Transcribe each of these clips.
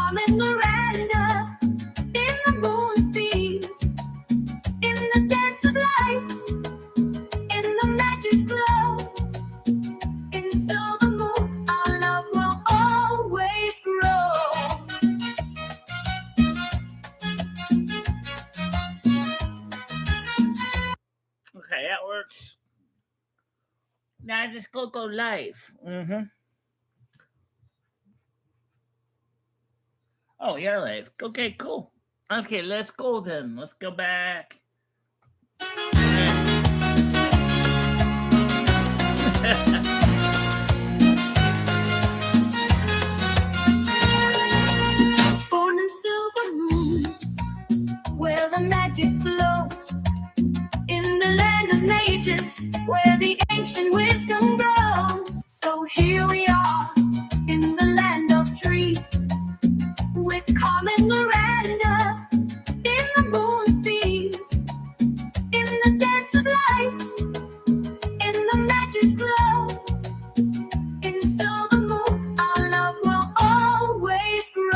common veranda, in the moon's beams, in the dance of life, in the magic's glow, in silver moon, our love will always grow. Okay, that works. Now just go live. Oh, you're live. Okay, cool. Okay, let's go then. Let's go back. On a silver moon, where the magic flows, in the land of mages, where the ancient wisdom grows. So here we are, in the land of dreams, with common veranda, in the moon's beams, in the dance of life, in the magic's glow, in silver moon, our love will always grow.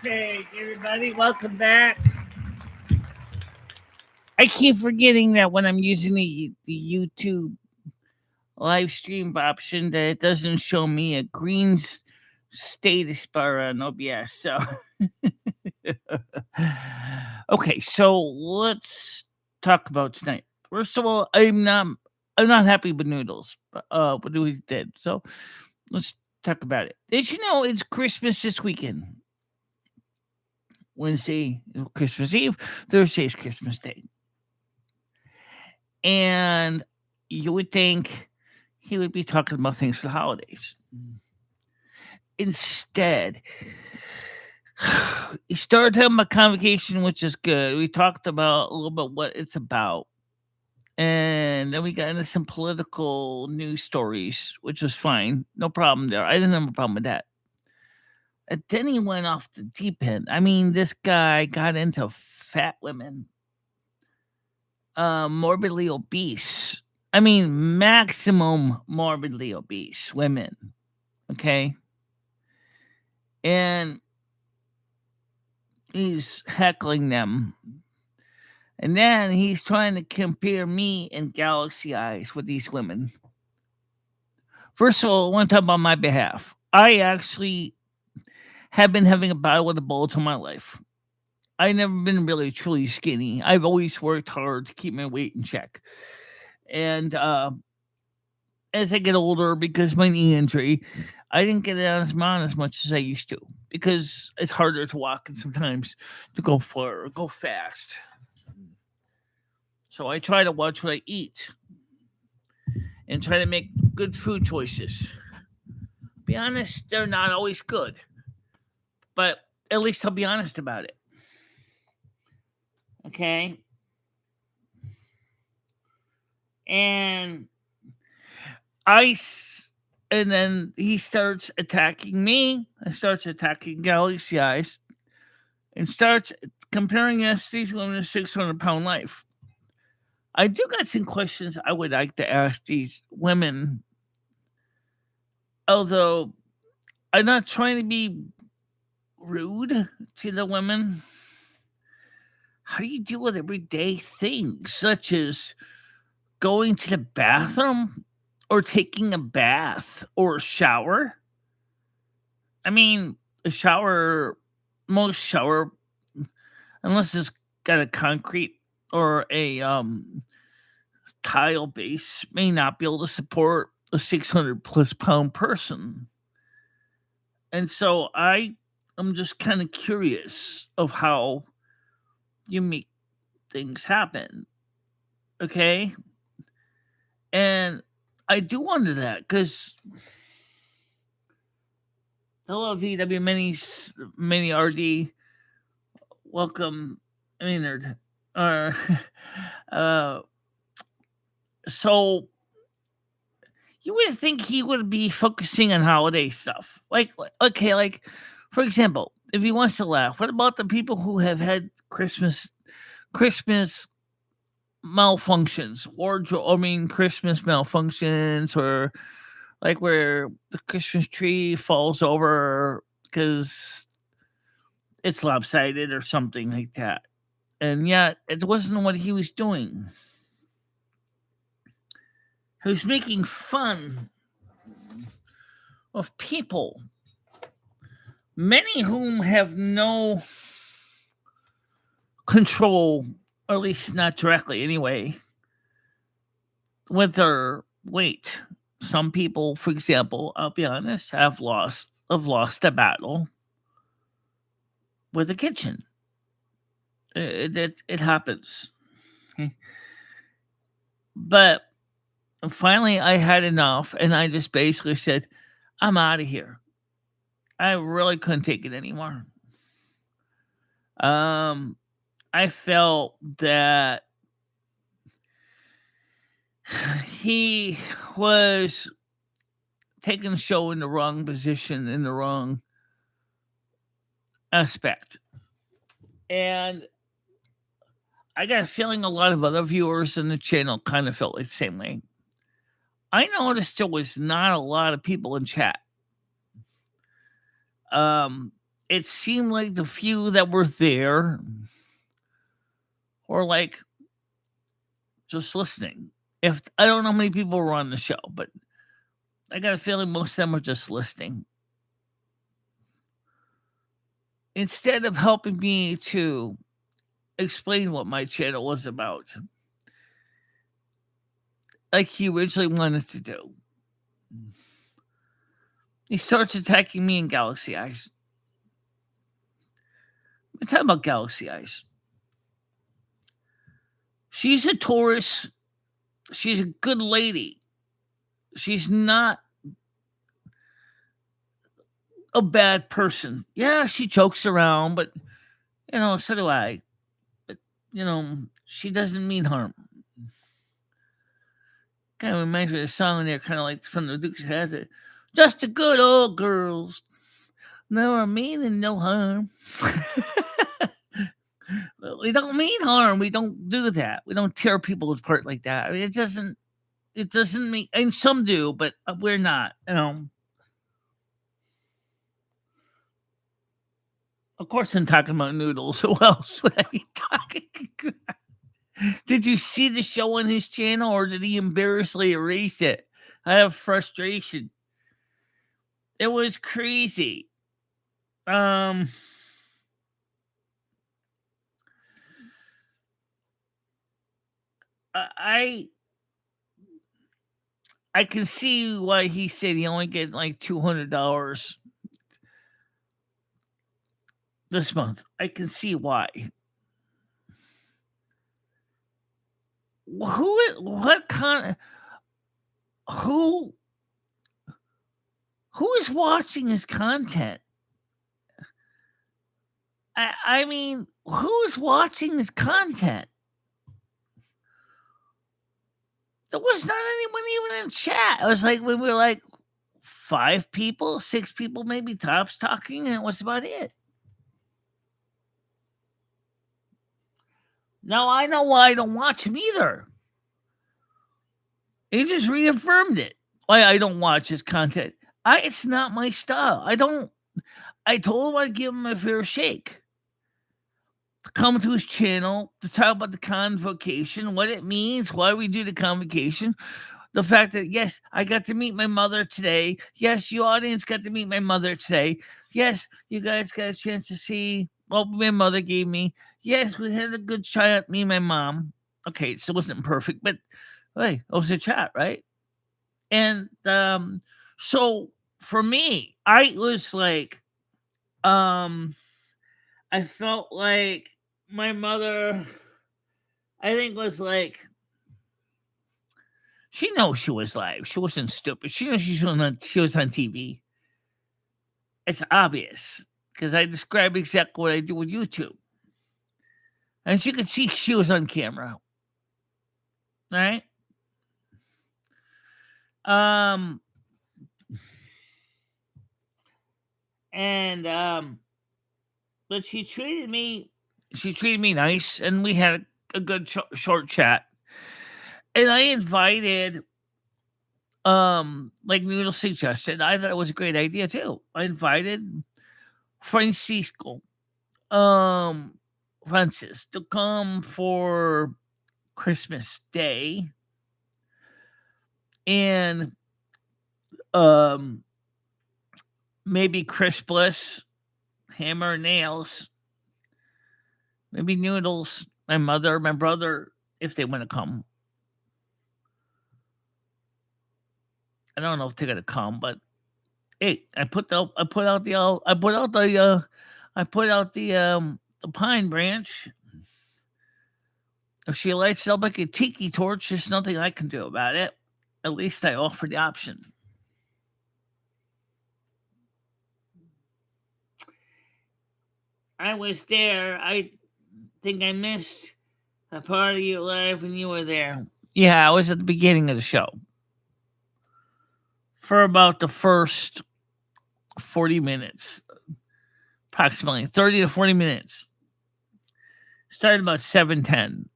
Okay, everybody, welcome back. I keep forgetting that when I'm using the YouTube live stream option that it doesn't show me a green status bar on OBS. So, okay, so let's talk about tonight. First of all, I'm not happy with Noodles, what he did. So let's talk about it. Did you know it's Christmas this weekend? Wednesday, Christmas Eve. Thursday is Christmas Day. And you would think he would be talking about things for the holidays. Instead, he started talking about convocation, which is good. We talked about a little bit what it's about. And then we got into some political news stories, which was fine. No problem there. I didn't have a problem with that. And then he went off the deep end. I mean, this guy got into fat women, morbidly obese. I mean, maximum morbidly obese women. Okay. And he's heckling them. And then he's trying to compare me and Galaxy Eyes with these women. First of all, I want to talk about my behalf. I actually have been having a battle with the bullets in my life. I've never been really truly skinny. I've always worked hard to keep my weight in check. And as I get older, because of my knee injury, I didn't get out as much as I used to because it's harder to walk and sometimes to go far or go fast. So I try to watch what I eat and try to make good food choices. Be honest, they're not always good, but at least I'll be honest about it. Okay? And and then he starts attacking me, starts attacking Galaxy Eyes, and starts comparing us, these women, to 600-pound life. I do got some questions I would like to ask these women, although I'm not trying to be rude to the women. How do you deal with everyday things such as going to the bathroom or taking a bath or a shower? I mean, most shower, unless it's got a concrete or a tile base, may not be able to support a 600+ pound person. And so I'm just kind of curious of how you make things happen. Okay? And I do wonder that because hello VW many RD, welcome Maynard. So you would think he would be focusing on holiday stuff. Like, okay, like, for example, if he wants to laugh, what about the people who have had Christmas malfunctions, Christmas malfunctions, or like where the Christmas tree falls over because it's lopsided or something like that. And yet, it wasn't what he was doing. He was making fun of people, many whom have no control, or at least not directly anyway, with their weight. Some people, for example, I'll be honest, have lost a battle with the kitchen. It happens. Okay. But finally, I had enough, and I just basically said, "I'm out of here." I really couldn't take it anymore. I felt that he was taking the show in the wrong position, in the wrong aspect. And I got a feeling a lot of other viewers in the channel kind of felt like the same way. I noticed there was not a lot of people in chat. It seemed like the few that were there were like just listening. If I don't know how many people were on the show, but I got a feeling most of them were just listening. Instead of helping me to explain what my channel was about, like he originally wanted to do, he starts attacking me in Galaxy Eyes. We're talking about Galaxy Eyes. She's a Taurus. She's a good lady. She's not a bad person. Yeah, she jokes around, but, so do I. But, she doesn't mean harm. Kind of reminds me of a song in there, kind of like from the Dukes of Hazzard. Just a good old girls. No mean and no harm. We don't mean harm. We don't do that. We don't tear people apart like that. I mean, it doesn't mean, and some do, but we're not, Of course, I'm talking about Noodles. Who else would I be talking about? Did you see the show on his channel, or did he embarrassingly erase it? I have frustration. It was crazy. I can see why he said he only get like $200 this month. I can see why. Who is watching his content? I mean, who is watching his content? There was not anyone even in chat. It was like when we were like 5 people, 6 people, maybe tops talking, and it was about it. Now I know why I don't watch him either. He just reaffirmed it. Why I don't watch his content. It's not my style. I told him I'd give him a fair shake. To come to his channel to talk about the convocation, what it means, why we do the convocation, the fact that, yes, I got to meet my mother today. Yes, you audience got to meet my mother today. Yes, you guys got a chance to see what my mother gave me. Yes, we had a good chat, me and my mom. Okay, so it wasn't perfect, but hey, it was a chat, right? And so for me, I was like, I felt like my mother, I think, was like, she knows she was live. She wasn't stupid. She knows she was on TV. It's obvious because I described exactly what I do with YouTube. And she could see she was on camera. Right? Um, and but she treated me. She treated me nice, and we had a good short chat. And I invited, like Noodle suggested, I thought it was a great idea too. I invited Francisco, um, Francis to come for Christmas Day, and um, maybe Chris Bliss, Hammer and Nails, maybe Noodles, my mother, my brother, if they want to come. I don't know if they're gonna come, but hey, I put out the pine branch. If she lights it up like a tiki torch, there's nothing I can do about it. At least I offer the option. I was there. I think I missed a part of your life when you were there. Yeah, I was at the beginning of the show. For about the first 40 minutes, approximately 30 to 40 minutes. Started about 7:10.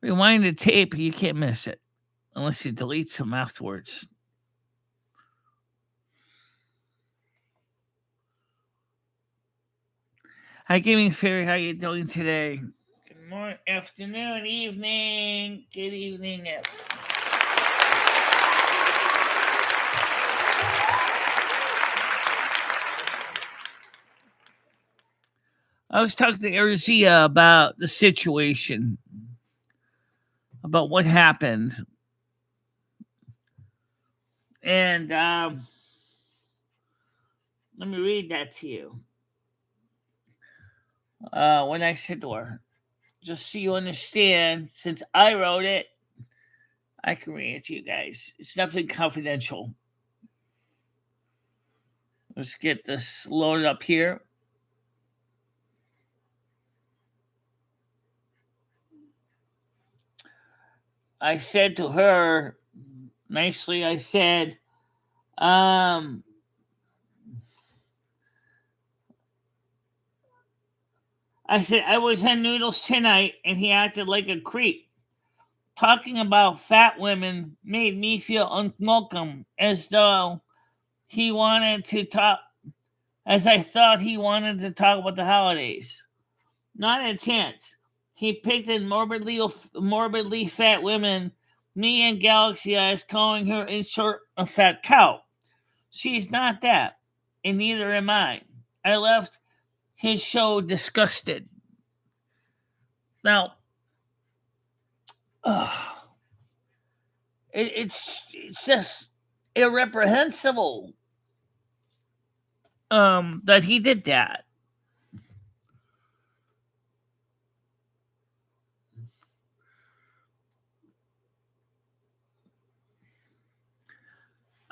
Rewind the tape, you can't miss it unless you delete some afterwards. Hi, Gaming Fairy. How you doing today? Good morning, afternoon, evening. Good evening. I was talking to Erzia about the situation, about what happened. And let me read that to you. When I said to her, just so you understand, since I wrote it, I can read it to you guys. It's nothing confidential. Let's get this loaded up here. I said to her nicely, I said, I said, I was in Noodles tonight and he acted like a creep. Talking about fat women made me feel unwelcome, as though he wanted to talk, as I thought he wanted to talk about the holidays. Not a chance. He picked in morbidly fat women, me and Galaxy Eyes calling her in short a fat cow. She's not that, and neither am I. I left his show disgusted. Now, it's just irreprehensible that he did that.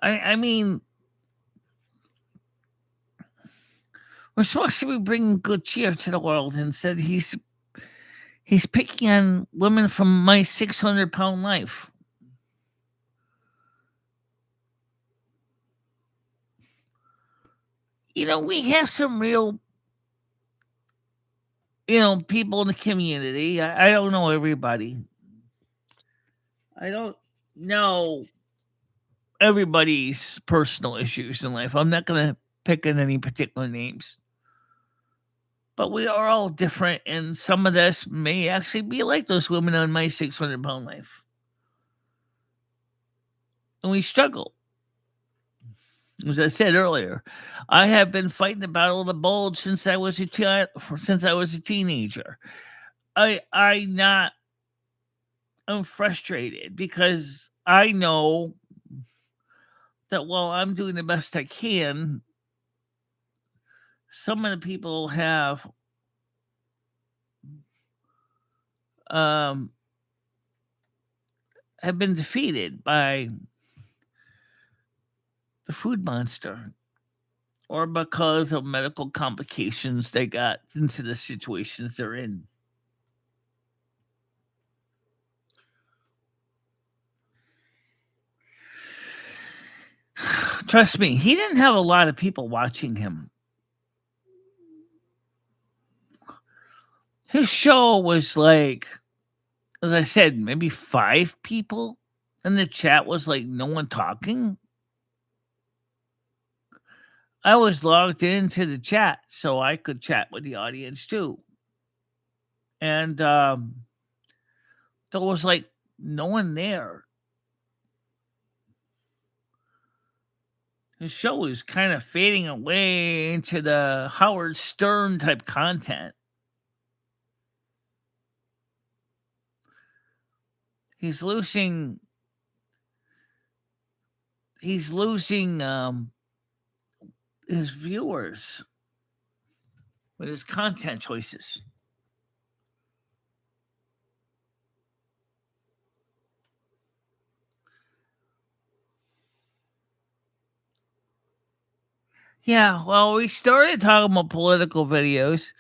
I mean, we're supposed to be bringing good cheer to the world, and said he's picking on women from my 600-pound life. We have some real, people in the community. I don't know everybody. I don't know everybody's personal issues in life. I'm not going to pick on any particular names. But we are all different, and some of this may actually be like those women on my 600-pound life. And we struggle. As I said earlier, I have been fighting the battle of the bulge since I was a teenager. I'm frustrated because I know that while I'm doing the best I can, some of the people have been defeated by the food monster, or because of medical complications they got into the situations they're in. Trust me, he didn't have a lot of people watching him. His show was like, as I said, maybe 5 people, and the chat was like no one talking. I was logged into the chat so I could chat with the audience too. And there was like no one there. His show is kind of fading away into the Howard Stern type content. He's losing his viewers with his content choices. Yeah, well, we started talking about political videos,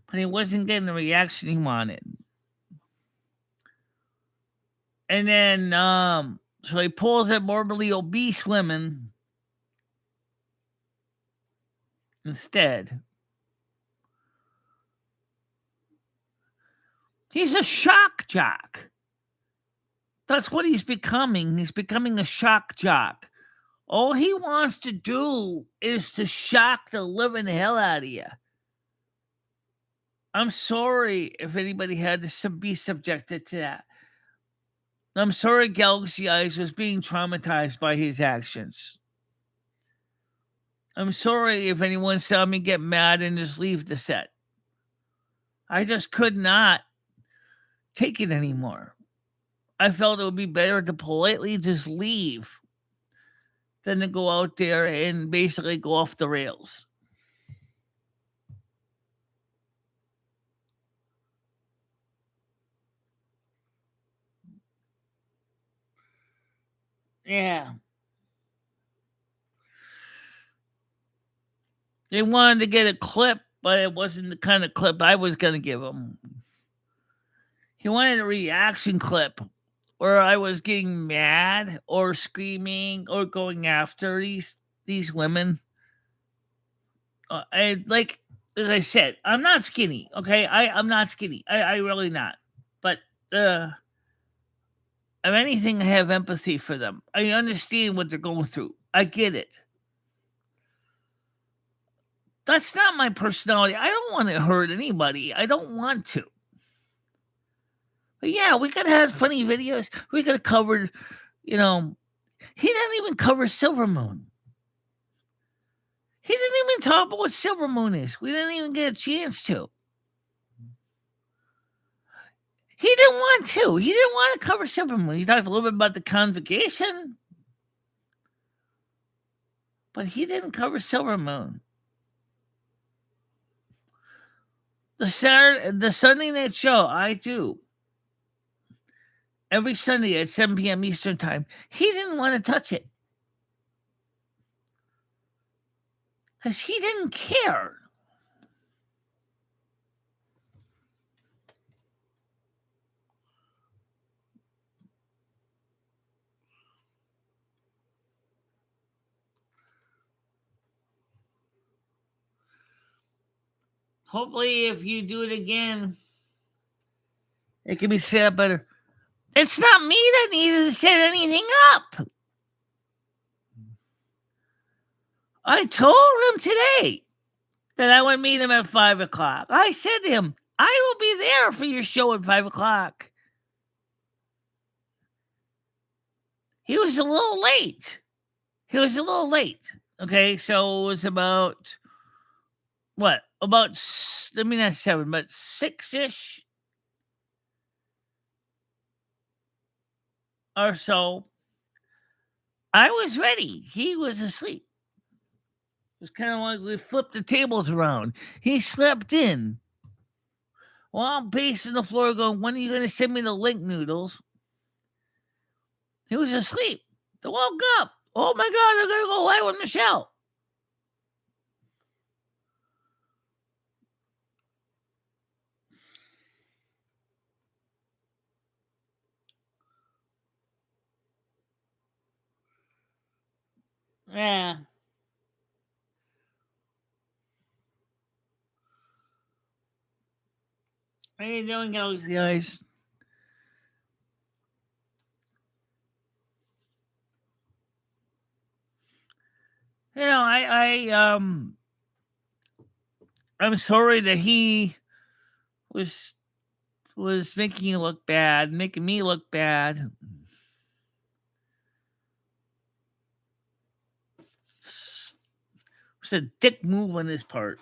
but he wasn't getting the reaction he wanted. And then, so he pulls at morbidly obese women instead. He's a shock jock. That's what he's becoming. He's becoming a shock jock. All he wants to do is to shock the living hell out of you. I'm sorry if anybody had to be subjected to that. I'm sorry Galaxy Eyes was being traumatized by his actions. I'm sorry if anyone saw me get mad and just leave the set. I just could not take it anymore. I felt it would be better to politely just leave than to go out there and basically go off the rails. Yeah. They wanted to get a clip, but it wasn't the kind of clip I was going to give them. He wanted a reaction clip where I was getting mad or screaming or going after these women. Like, as I said, I'm not skinny, okay? I'm not skinny. I really not. But if anything, I have empathy for them. I understand what they're going through. I get it. That's not my personality. I don't want to hurt anybody. I don't want to. But yeah, we could have had funny videos. We could have covered, he didn't even cover Silver Moon. He didn't even talk about what Silver Moon is. We didn't even get a chance to. He didn't want to. He didn't want to cover Silver Moon. He talked a little bit about the convocation, but he didn't cover Silver Moon. The Sunday night show, I do. Every Sunday at 7 p.m. Eastern Time. He didn't want to touch it. Because he didn't care. Hopefully, if you do it again, it can be set up better. It's not me that needed to set anything up. I told him today that I would meet him at 5 o'clock. I said to him, I will be there for your show at 5 o'clock. He was a little late. Okay, so it was about, what? About, not 7, but 6-ish or so. I was ready. He was asleep. It was kind of like we flipped the tables around. He slept in. Well, I'm pacing the floor going, when are you going to send me the link, Noodles? He was asleep. I woke up. Oh my God, I'm going to go live with Michele. Yeah. How you doing, guys? I I'm sorry that he was making you look bad, making me look bad. It's a dick move on his part.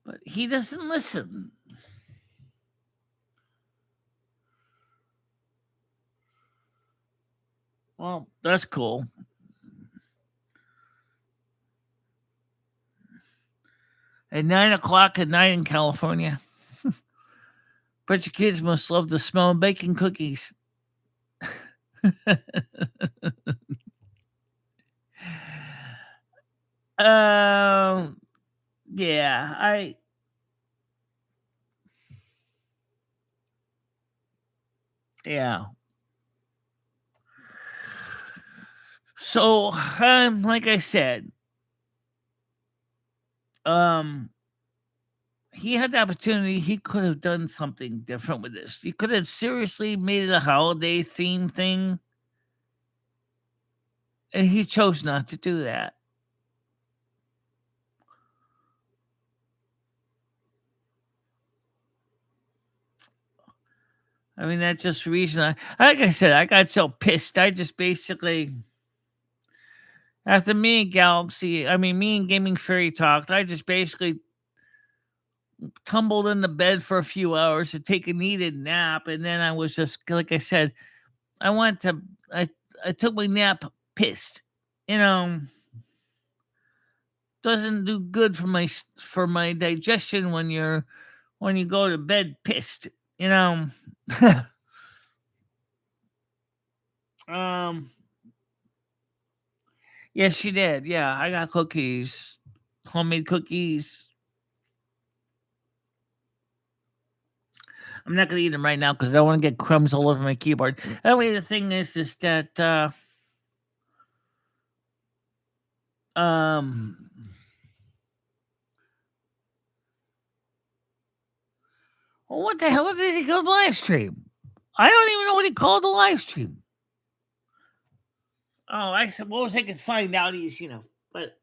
But he doesn't listen. Well, that's cool. At 9 o'clock at night in California, but your kids must love the smell of baking cookies. um, yeah, yeah. So, like I said, um, he had the opportunity. He could have done something different with this. He could have seriously made it a holiday theme thing, and he chose not to do that. I mean, that's just the reason like I said, I got so pissed. I just basically, after me and Gaming Fairy talked, I just basically tumbled into bed for a few hours to take a needed nap. And then I was just, like I said, I went to, I, I took my nap pissed. You know, doesn't do good for my digestion when you go to bed pissed. You know, um, yes, she did. Yeah, I got cookies, homemade cookies. I'm not gonna eat them right now because I don't want to get crumbs all over my keyboard. Anyway, the thing is that um, well, what the hell did he call the live stream? I don't even know what he called the live stream. Oh, I suppose I could find out. But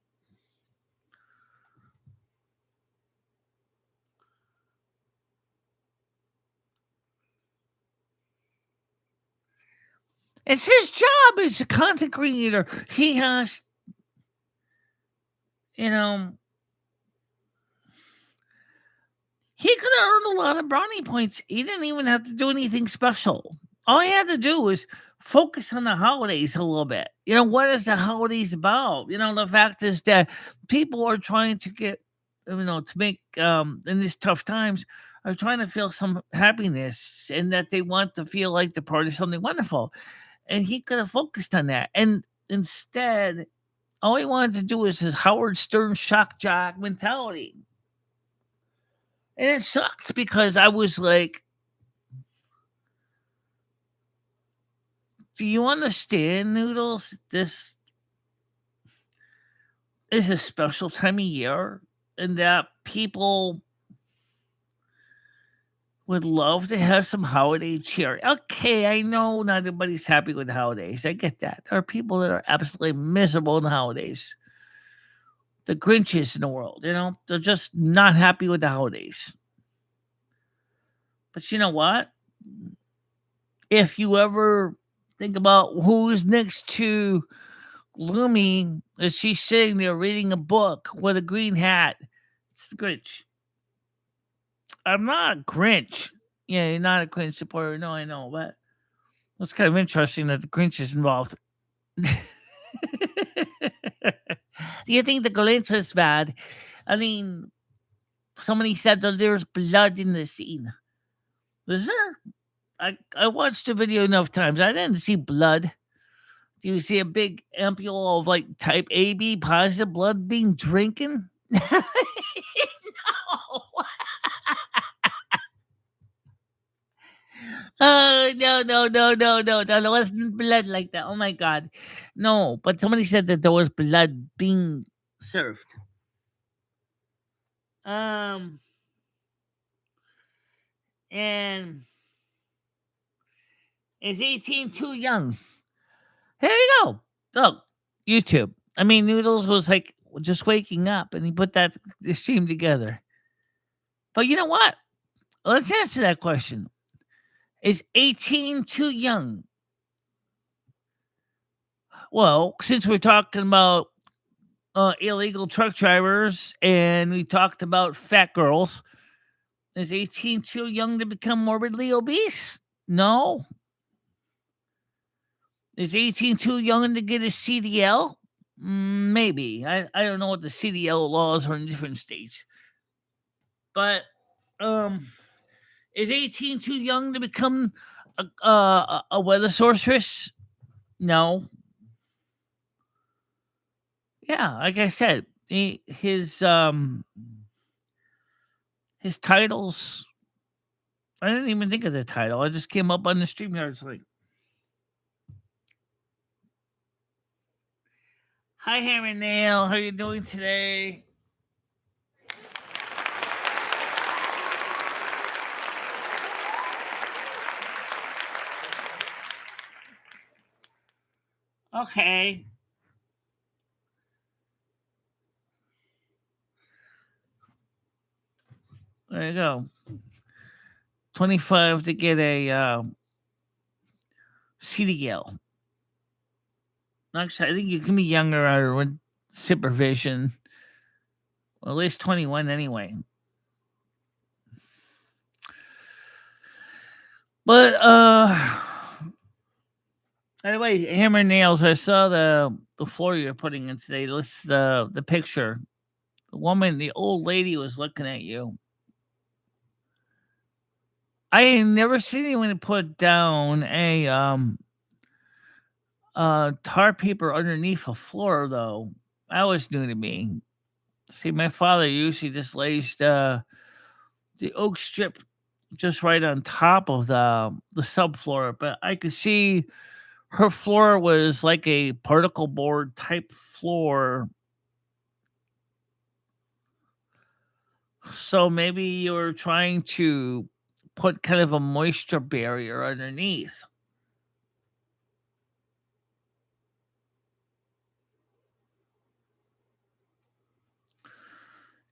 it's his job as a content creator. He has, you know, he could have earned a lot of brownie points. He didn't even have to do anything special. All he had to do was focus on the holidays a little bit. What is the holidays about? The fact is that people are trying to get, to make, in these tough times, are trying to feel some happiness and that they want to feel like they're part of something wonderful. And he could have focused on that. And instead, all he wanted to do was his Howard Stern shock jock mentality. And it sucked because I was like, do you understand, Noodles? This is a special time of year and that people would love to have some holiday cheer. Okay, I know not everybody's happy with the holidays. I get that. There are people that are absolutely miserable in the holidays. The Grinches in the world, they're just not happy with the holidays. But you know what? If you ever think about who's next to Lumi, as she's sitting there reading a book with a green hat, it's the Grinch. I'm not a Grinch. Yeah, you're not a Grinch supporter. No, I know, but it's kind of interesting that the Grinch is involved. Do you think the Grinch is bad? I mean, somebody said that there's blood in the scene. Is there? I watched the video enough times. I didn't see blood. Do you see a big ampule of like type AB positive blood being drinking? No. Oh, no. There wasn't blood like that. Oh my God. No, but somebody said that there was blood being served. Um, and is 18 too young? Here you go. Look, YouTube. I mean, Noodles was like just waking up and he put that the stream together. But you know what? Let's answer that question. Is 18 too young? Well, since we're talking about illegal truck drivers and we talked about fat girls, is 18 too young to become morbidly obese? No. Is 18 too young to get a CDL? Maybe. I don't know what the CDL laws are in different states. But is 18 too young to become a weather sorceress? No. Yeah, like I said, his titles. I didn't even think of the title. I just came up on the StreamYard. It's like, hi, Hammer Nail. How you doing today? Okay. There you go. 25 to get a CDL. Actually, I think you can be younger under supervision. Well, at least 21 anyway. But anyway, Hammer Nails, I saw the floor you're putting in today. Let's the picture. The woman, the old lady was looking at you. I ain't never seen anyone put down a tar paper underneath a floor though. That was new to me. See, my father usually just lays the oak strip just right on top of the subfloor, but I could see her floor was like a particle board type floor. So maybe you're trying to put kind of a moisture barrier underneath.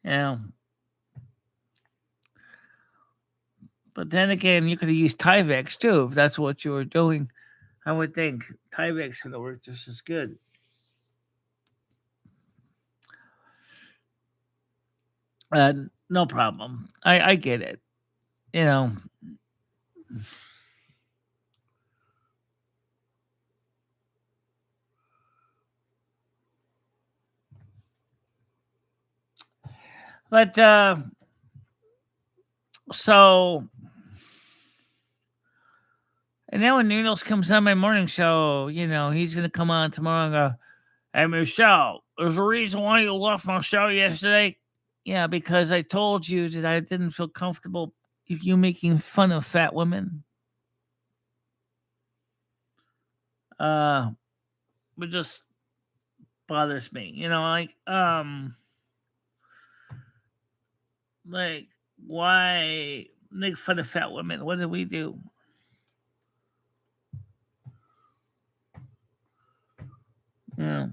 Yeah. But then again, you could have used Tyvek too if that's what you were doing. I would think Tyvek would have worked just as good. No problem. I get it. You know. But so and then when Noodles comes on my morning show, he's gonna come on tomorrow and go, "Hey Michele, there's a reason why you left my show yesterday." Yeah, because I told you that I didn't feel comfortable you making fun of fat women. It just bothers me, like why make fun of fat women? What did we do? Yeah.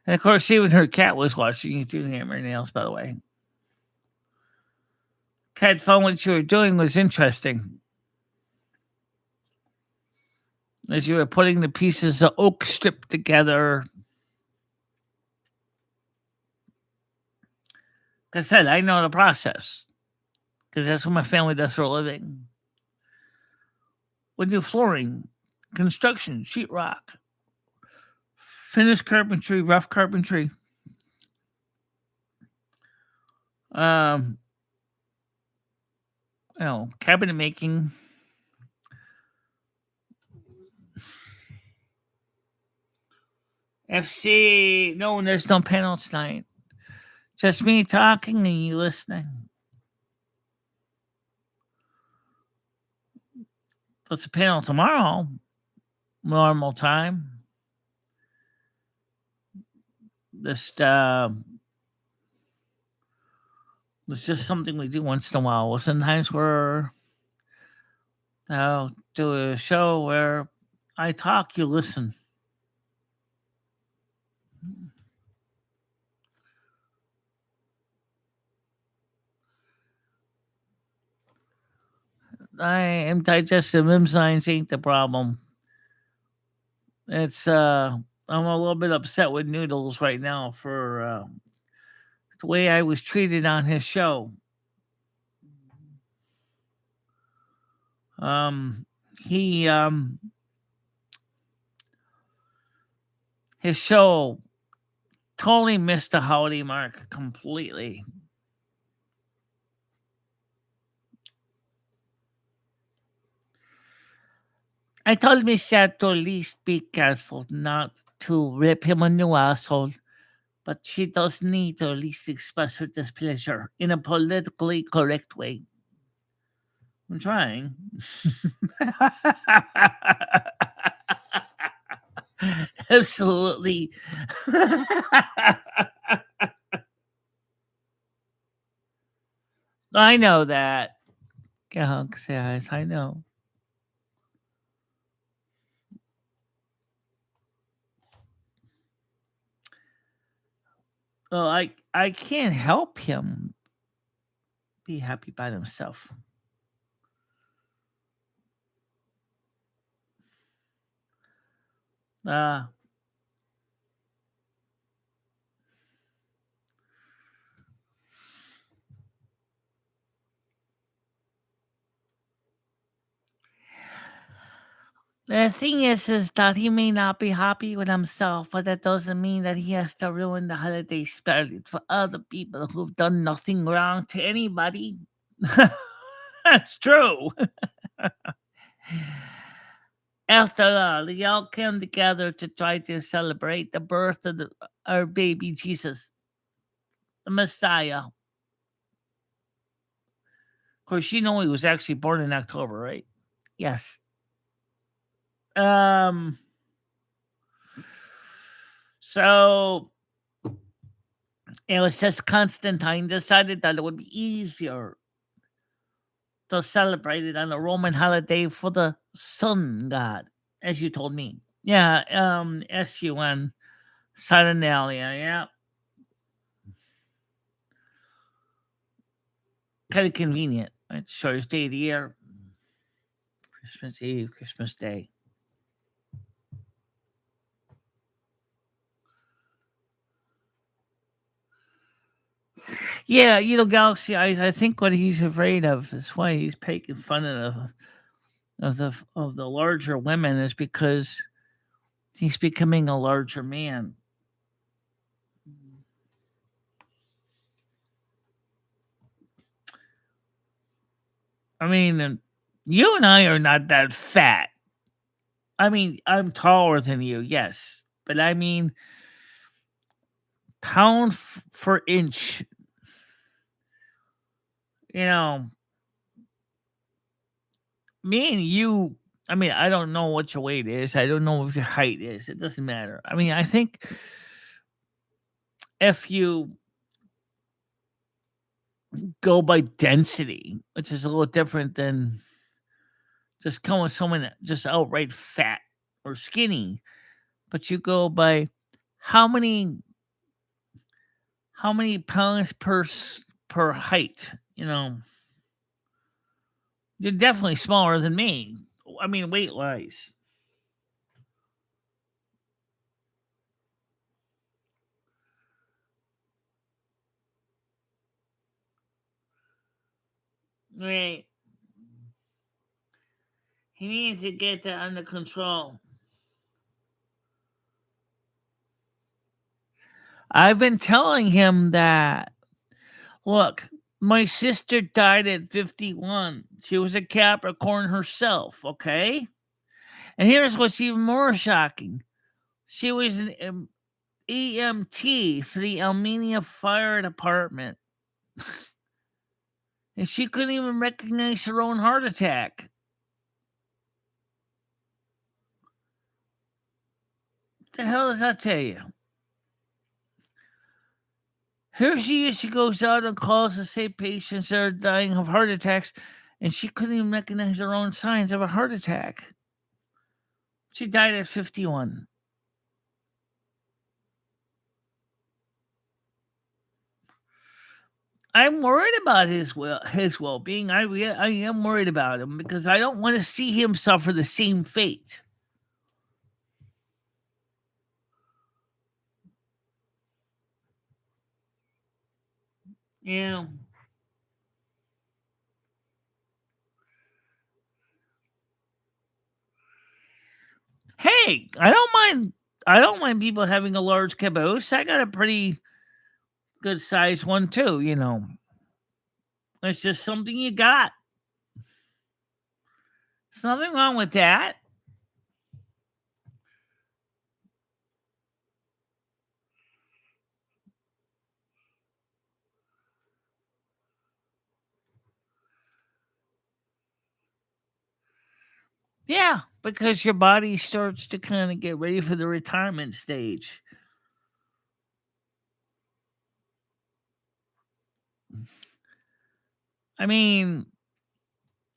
And of course, even her cat was watching you do Hammer Nails, by the way. Cat found what you were doing was interesting. As you were putting the pieces of oak strip together. Like I said, I know the process. Because that's what my family does for a living. We do flooring, construction, sheetrock, finished carpentry, rough carpentry. Cabinet making. FC, no, there's no panel tonight. Just me talking and you listening. That's a panel tomorrow, normal time. Just it's just something we do once in a while. Well, sometimes we're do a show where I talk, you listen. I am digestive enzymes ain't the problem. It's I'm a little bit upset with Noodles right now for the way I was treated on his show. He his show totally missed the holiday mark completely. I told Michele to at least be careful not to rip him a new asshole, but she does need to at least express her displeasure in a politically correct way. I'm trying. Absolutely. I know that. Yes, I know. Well, I can't help him be happy by himself. Uh the thing is that he may not be happy with himself, but that doesn't mean that he has to ruin the holiday spirit for other people who've done nothing wrong to anybody. That's true. After all, they all came together to try to celebrate the birth of our baby Jesus, the Messiah. Of course, you know he was actually born in October, right? Yes. Um. So it was just Constantine decided that it would be easier to celebrate it on a Roman holiday for the sun god, as you told me. Yeah. Sun, Saturnalia. Yeah. Kind of convenient. Right? Shortest day of the year. Christmas Eve, Christmas Day. Yeah, Galaxy Eyes. I think what he's afraid of is why he's making fun of the larger women is because he's becoming a larger man. I mean, and you and I are not that fat. I mean, I'm taller than you, yes, but I mean, pound for inch. You know, me and you. I mean, I don't know what your weight is. I don't know what your height is. It doesn't matter. I mean, I think if you go by density, which is a little different than just calling someone just outright fat or skinny, but you go by how many pounds per height. You're definitely smaller than me. I mean, weight wise. Right. He needs to get that under control. I've been telling him that, look, my sister died at 51. She was a Capricorn herself, okay? And here's what's even more shocking. She was an EMT for the Armenia Fire Department. And she couldn't even recognize her own heart attack. The hell does that tell you? Here she is. She goes out and calls to save patients that are dying of heart attacks, and she couldn't even recognize her own signs of a heart attack. She died at 51. I'm worried about his well being. I am worried about him because I don't want to see him suffer the same fate. Yeah. Hey, I don't mind. I don't mind people having a large caboose. I got a pretty good sized one too. It's just something you got. There's nothing wrong with that. Yeah, because your body starts to kind of get ready for the retirement stage. I mean,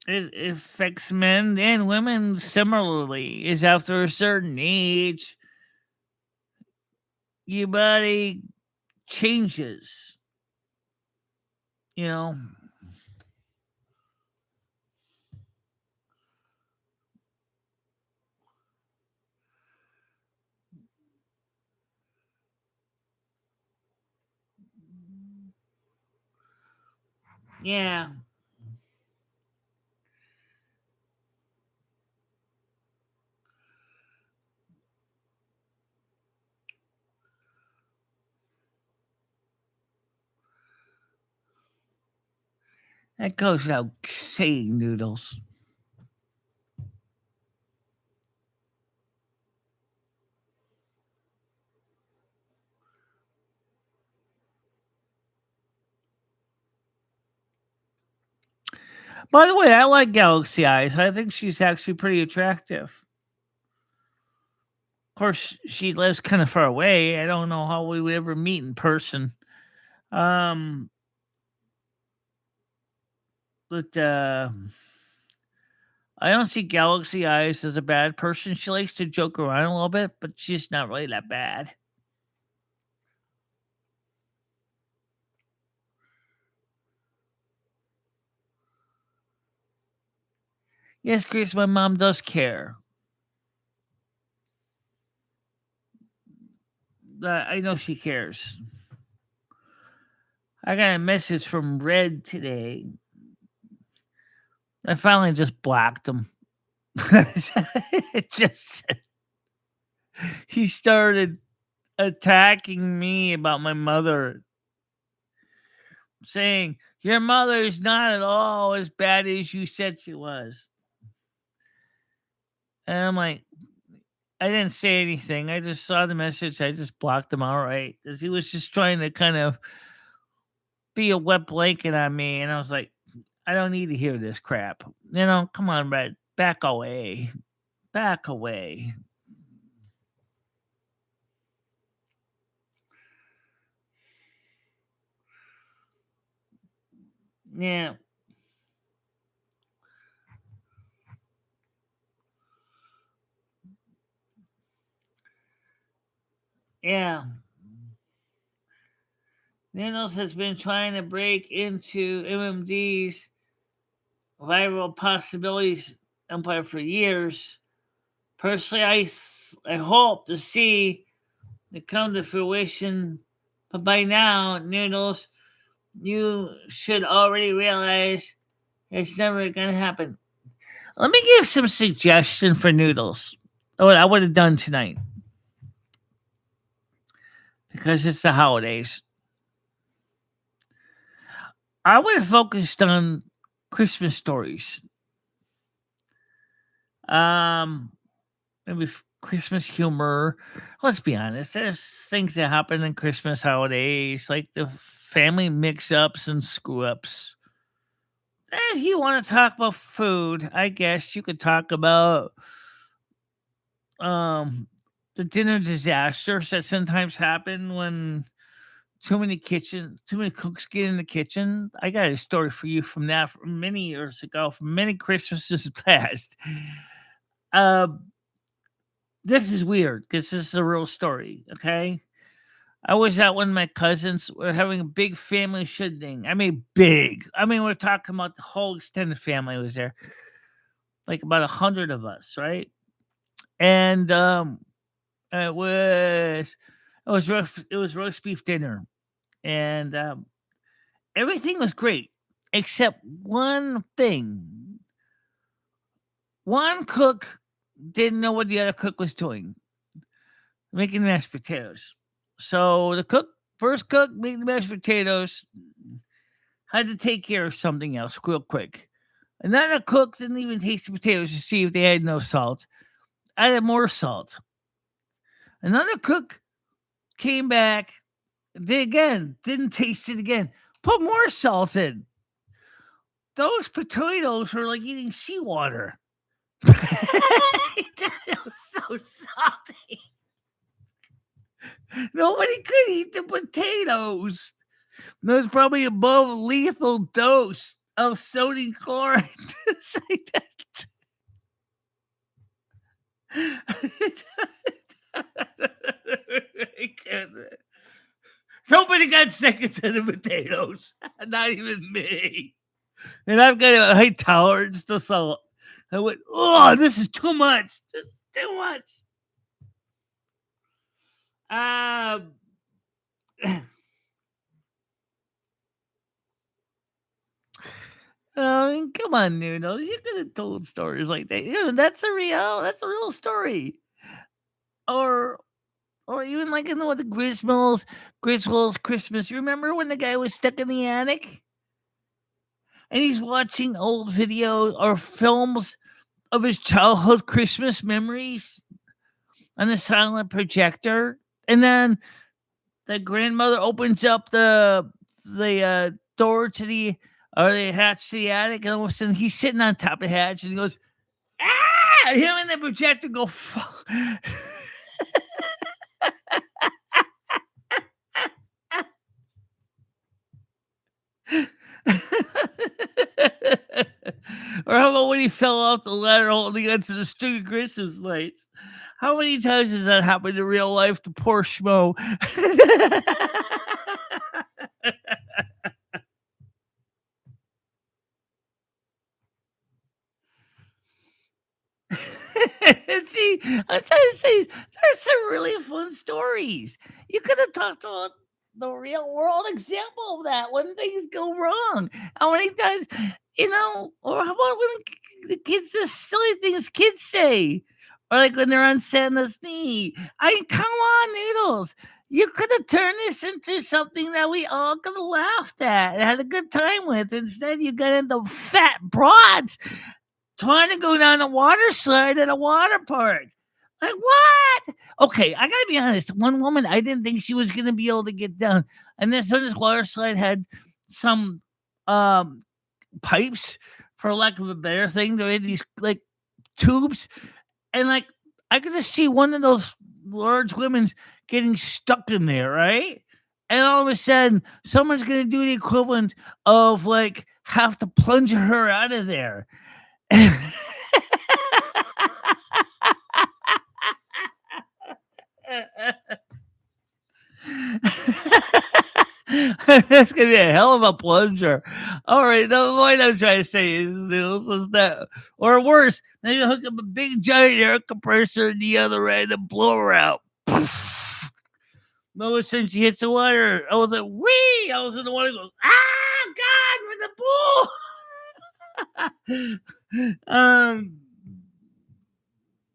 it affects men and women similarly. Is after a certain age, your body changes. You know. Yeah, that goes without saying, Noodles. By the way, I like Galaxy Eyes. I think she's actually pretty attractive. Of course, she lives kind of far away. I don't know how we would ever meet in person. Um, but I don't see Galaxy Eyes as a bad person. She likes to joke around a little bit, but she's not really that bad. Yes, Chris, my mom does care. I know she cares. I got a message from Red today. I finally just blocked him. It just he started attacking me about my mother, saying your mother is not at all as bad as you said she was. And I'm like, I didn't say anything. I just saw the message. I just blocked him outright because he was just trying to kind of be a wet blanket on me. And I was like, I don't need to hear this crap. Come on, Red, back away, back away. Yeah, yeah. Noodles has been trying to break into MMD's viral possibilities empire for years. Personally, I hope to see it come to fruition, but by now, Noodles, you should already realize it's never going to happen. Let me give some suggestion for Noodles. What I would have done tonight because it's the holidays. I would have focused on Christmas stories. Um, maybe Christmas humor. Let's be honest. There's things that happen in Christmas holidays, like the family mix-ups and screw-ups. If you want to talk about food, I guess you could talk about um the dinner disasters that sometimes happen when too many cooks get in the kitchen. I got a story for you from that from many years ago, from many Christmases past. Uh, this is weird because this is a real story. Okay, I was at one of my cousins. We're having a big family shindig. I mean, big. I mean, we're talking about the whole extended family was there, like about 100 of us, right? And it was it was roast beef dinner, and everything was great except one thing. One cook didn't know what the other cook was doing, making mashed potatoes. So the first cook making the mashed potatoes had to take care of something else real quick. Another cook didn't even taste the potatoes to see if they had no salt. Added more salt. Another cook came back, did again, didn't taste it again. Put more salt in. Those potatoes were like eating seawater. It was so salty. Nobody could eat the potatoes. That was probably above lethal dose of sodium chloride. It's like that. I can't. Nobody got seconds of the potatoes. Not even me. And I've got a high tolerance to salt. I went, oh, this is too much. This is too much. I mean, come on, Noodles. You could have told stories like that. That's a real story. Or even like in the Griswold's Christmas. You remember when the guy was stuck in the attic? And he's watching old videos or films of his childhood Christmas memories on a silent projector. And then the grandmother opens up the door to the hatch to the attic, and all of a sudden he's sitting on top of the hatch, and he goes, "Ah!" Him and the projector go. Or how about when he fell off the ladder holding onto the string of Christmas lights? How many times has that happened in real life to poor schmo? See, I'm trying to say there's some really fun stories. You could have talked about the real world example of that when things go wrong. How many times, or how about when the kids just silly things kids say, or like when they're on Santa's knee. I mean, come on, Noodles. You could have turned this into something that we all could have laughed at and had a good time with. Instead, you got into fat broads trying to go down a water slide at a water park. Like, what? Okay, I gotta be honest. One woman, I didn't think she was gonna be able to get down. And then so this water slide had some pipes, for lack of a better thing. They had these like tubes. And like I could just see one of those large women getting stuck in there, right? And all of a sudden, someone's gonna do the equivalent of like have to plunge her out of there. That's gonna be a hell of a plunger. All right, the point I'm trying to say is that, or worse, maybe hook up a big giant air compressor in the other end and blow her out. Poof. All of a sudden she hits the water. I was like, wee! I was in the water. Goes, ah, God, with the pool.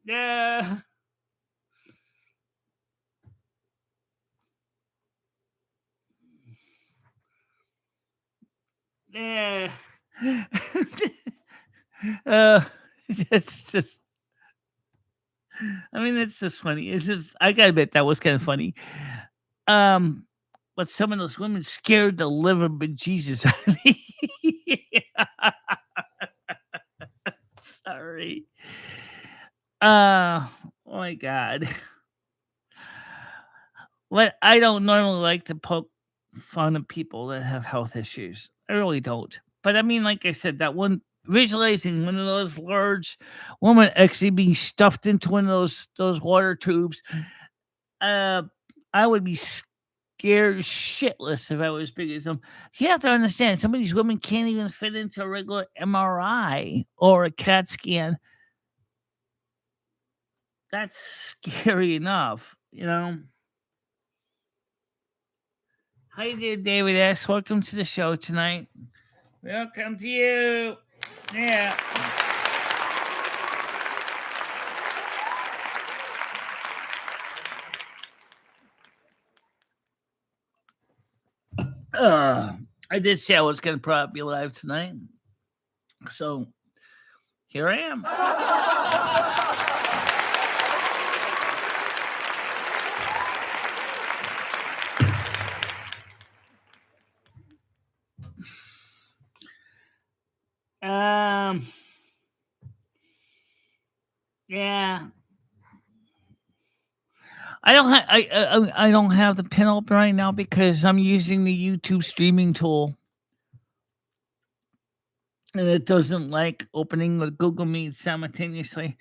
Yeah. Yeah. uh, it's just, I mean, it's just funny. It's just, I gotta admit that was kind of funny. Um, but some of those women scared the living bejesus out of me. Sorry. Oh my God. But I don't normally like to poke fun of people that have health issues. I really don't. But I mean, like I said, that one visualizing one of those large woman actually being stuffed into one of those water tubes, uh, I would be scared shitless if I was big as them. You have to understand, some of these women can't even fit into a regular MRI or a CAT scan. That's scary enough, you know. How you doing, David S? Welcome to the show tonight. Welcome to you. Yeah. I did say I was going to probably be live tonight. So here I am. Yeah. I don't have the pin open right now because I'm using the YouTube streaming tool. And it doesn't like opening with Google Meet simultaneously.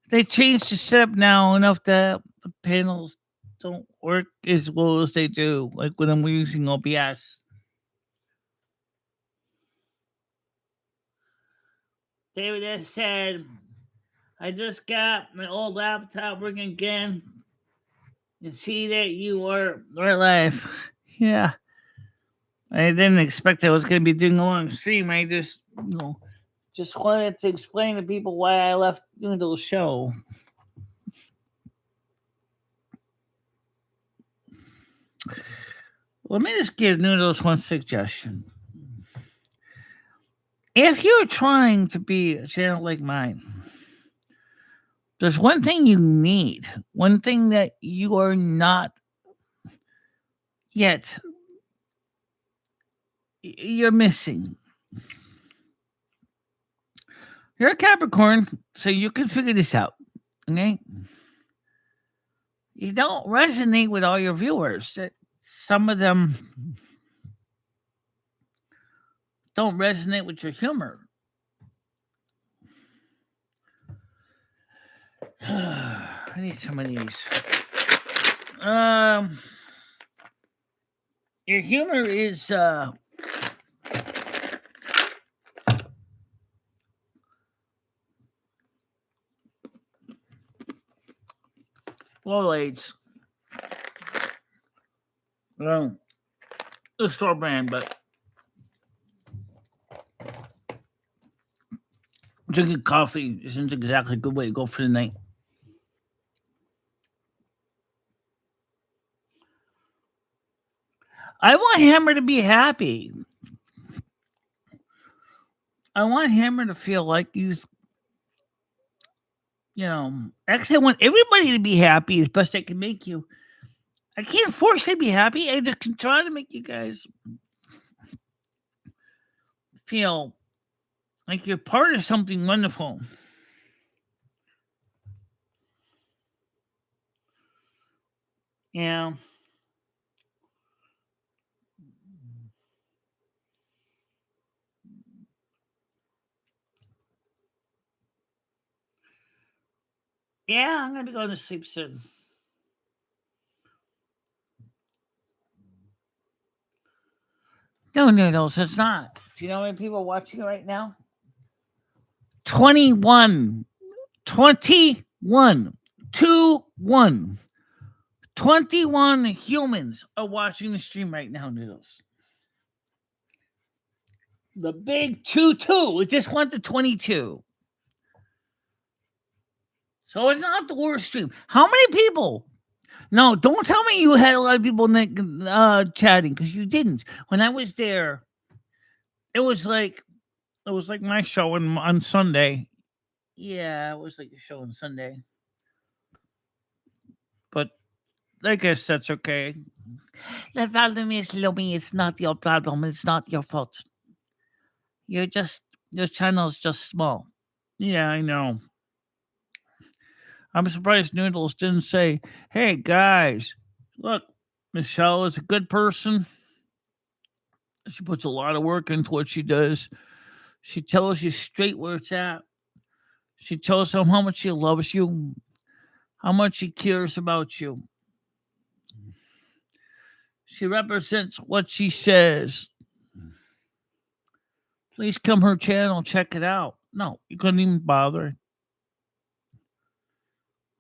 They changed the setup now enough that the panels don't work as well as they do, like when I'm using OBS. David S said, I just got my old laptop working again and see that you are live. Yeah. I didn't expect I was going to be doing a long stream. I just, just wanted to explain to people why I left Noodles' show. Let me just give Noodles one suggestion. If you're trying to be a channel like mine, there's one thing you need, one thing that you are not yet, you're missing. You're a Capricorn, so you can figure this out, okay? You don't resonate with all your viewers. Some of them don't resonate with your humor. I need some of these. Your humor is low age. Well, the store brand, but drinking coffee isn't exactly a good way to go for the night. I want Hammer to be happy. I want Hammer to feel like he's, actually I want everybody to be happy as best I can make you. I can't force you to be happy. I just can try to make you guys feel like you're part of something wonderful. Yeah. Yeah, I'm going to be going to sleep soon. No, Noodles, it's not. Do you know how many people are watching it right now? 21. 21. 2-1. 21 humans are watching the stream right now, Noodles. The big 2-2. It just went to 22. So it's not the worst stream. How many people? No, don't tell me you had a lot of people chatting, because you didn't. When I was there, it was like my show on Sunday. Yeah, it was like a show on Sunday. But I guess that's okay. The problem is, Lomi, it's not your problem. It's not your fault. Your channel's just small. Yeah, I know. I'm surprised Noodles didn't say, hey, guys, look, Michele is a good person. She puts a lot of work into what she does. She tells you straight where it's at. She tells you how much she loves you, how much she cares about you. She represents what she says. Please come her channel, check it out. No, you couldn't even bother.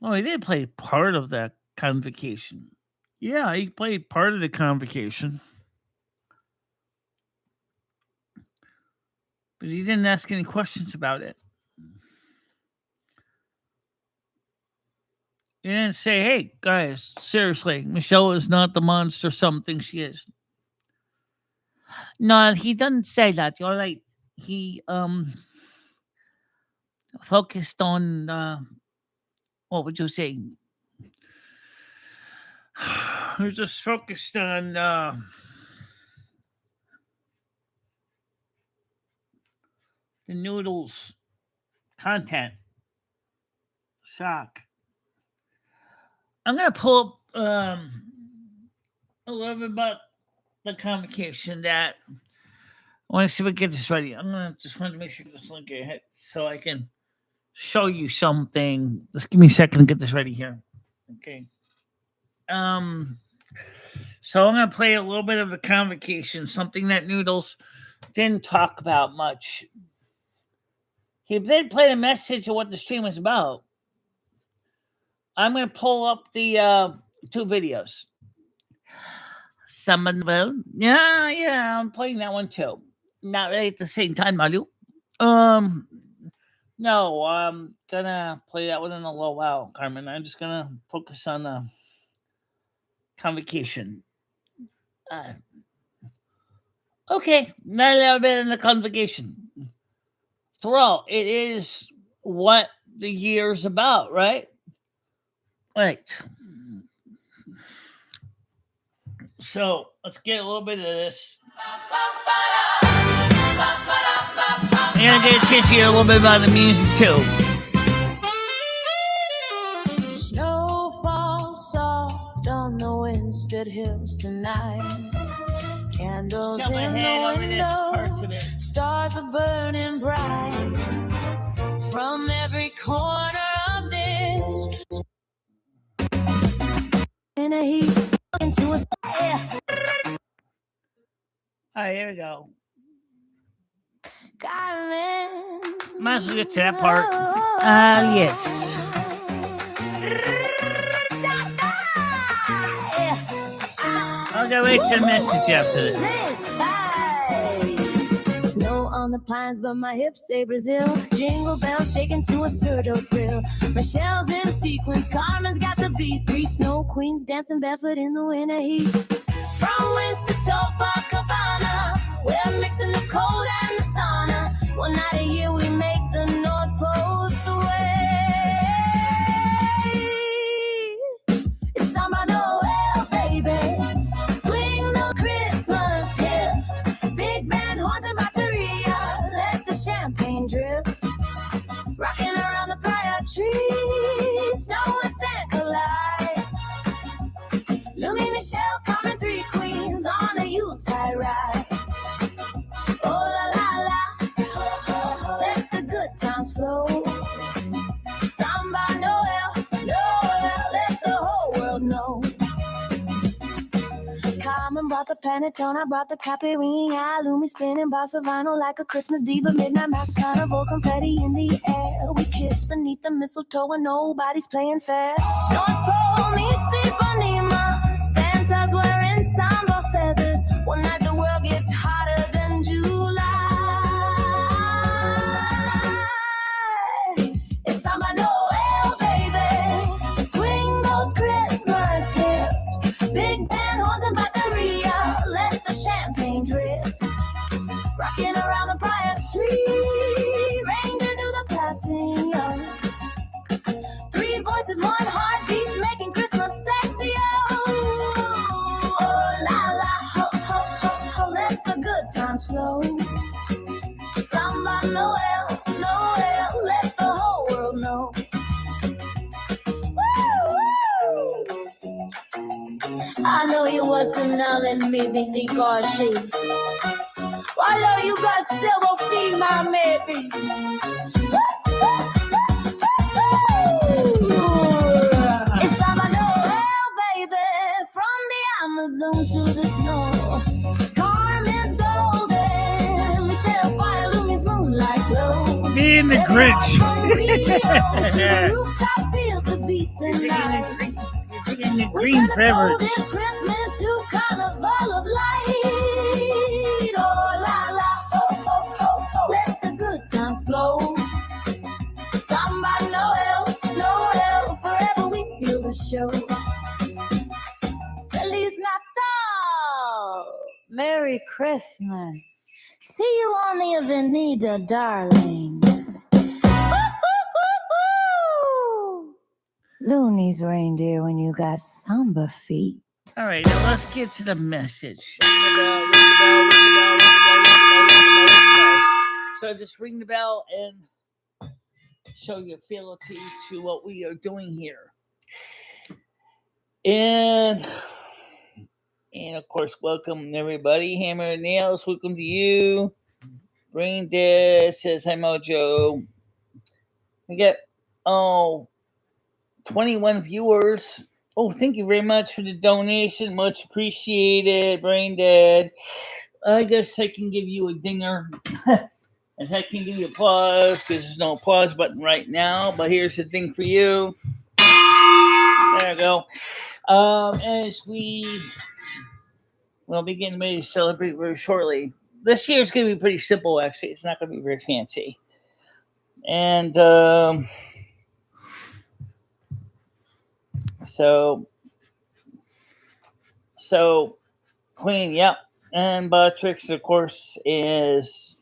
Oh, he did play part of that convocation. Yeah, he played part of the convocation. But he didn't ask any questions about it. He didn't say, hey, guys, seriously, Michele is not the monster some think she is. No, he doesn't say that. You're right. He focused on what would you say? He just focused on the Noodles content. Shock. I'm gonna pull up a little bit about the convocation that I want to see if we get this ready. I'm gonna just want to make sure this link hit so I can show you something. Just give me a second to get this ready here. Okay. So I'm gonna play a little bit of the convocation, something that Noodles didn't talk about much. He did play the message of what the stream was about. I'm gonna pull up the 2 videos. Somerville. Yeah, I'm playing that one too. Not really at the same time, Malu. No, I'm gonna play that one in a little while, Carmen. I'm just gonna focus on the convocation. Okay, not a little bit in the convocation. Thrall, it is what the year's about, right? Right. So let's get a little bit of this. I'm gonna get a chance to get a little bit about the music too. Snow falls soft on the windstead hills tonight. Candles Jump in ahead the over this parts of window, it. stars are burning bright. From every corner of this, in a heat into a All right, here we go. Carmen. Might as well get to that part. Yes. I'll go wait to the message after this. Snow on the pines, but my hips say Brazil. Jingle bells shaking to a pseudo thrill. Michelle's in sequence, Carmen's got the beat. 3 snow queens dancing barefoot in the winter heat. From West to Copacabana, we're mixing the cold and the sauna. One night a year we make the North Pole sway. It's summer Noel, baby. Swing those Christmas hips. Big band, horns and bateria. Let the champagne drip. Rocking around the playa tree. Snow and Santa collide. Lumi, Michele, Carmen, 3 queens on a Yuletide ride. Oh la la la, let the good times flow. Samba Noel, Noel, let the whole world know. Carmen brought the panettone, I brought the caipirinha. Lumi spinning bars of vinyl like a Christmas diva. Midnight mass carnival, confetti in the air. We kiss beneath the mistletoe and nobody's playing fair. North Pole meets Ipanema. Santa's wearing samba feathers. One night the world gets hotter than July. It's samba Noel, baby. Swing those Christmas hips. Big band, horns and bateria. Let the champagne drip. Rocking around the playa tree. Reindeer do the passing up. 3 voices, 1 heartbeat, making Christmas sexy. Oh la la, ho ho ho ho, let the good times flow. Samba Noel, Noel, let the whole world know. Woo, woo. I know you original and maybe the gauche. I love you got silver feet, my baby. It's summer Noel, baby, from the Amazon to the snow. Carmen's golden, Michelle's fire, Lumi's moonlight glow. Me and the Grinch. From Rio to the rooftop feels the beat tonight. We turn the coldest Christmas to carnival of light. Oh la la, oh oh oh oh, let the good times flow. Samba Noel, Noel, forever we steal the show. Feliz Natal, Merry Christmas. See you on the Avenida, darlings. Looney's reindeer when you got samba feet. All right, now let's get to the message. So just ring the bell and show your fealty to what we are doing here. And of course, welcome everybody. Hammer and Nails, welcome to you. Brain Dead says hi Mojo. We got 21 viewers. Oh, thank you very much for the donation. Much appreciated, Brain Dead. I guess I can give you a dinger. And I can give you applause because there's no applause button right now. But here's the thing for you. There we go. As we will be getting ready to celebrate very shortly. This year is going to be pretty simple, actually. It's not going to be very fancy. And so Queen, yep. And Botrix, of course, is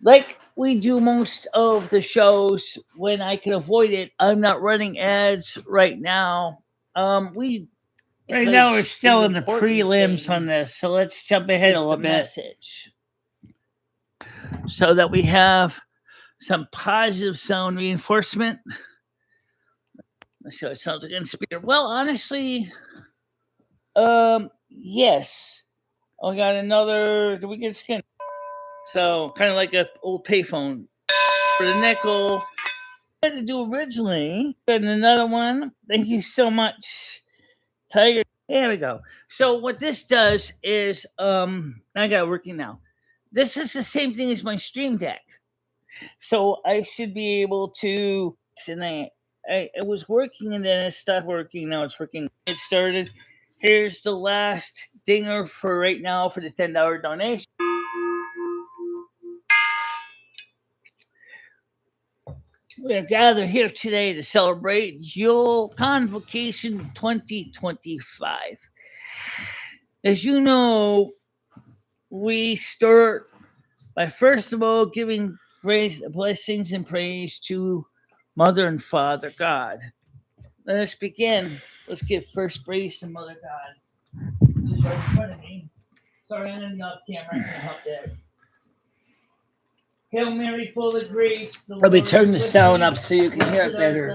like we do most of the shows when I can avoid it. I'm not running ads right now. Right now we're still in the prelims on this, so let's jump ahead a little bit. Message. So that we have some positive sound reinforcement. Let's see what it sounds like in speaker. Well, honestly, yes. I got another. Did we get skin? So kind of like an old payphone for the nickel. I had to do originally. And another one. Thank you so much, Tiger. There we go. So what this does is, I got it working now. This is the same thing as my Stream Deck. So I should be able to. And it was working and then it stopped working. Now it's working. It started. Here's the last dinger for right now for the $10 donation. We're gathered here today to celebrate Yule Convocation 2025. As you know, we start by first of all giving blessings and praise to Mother and Father God. Let us begin. Let's give first praise to Mother God. This is right in front of me. Sorry, I'm in the off camera. I can't help that. Hail Mary, full of grace. Let me turn the sound up so you can hear it better.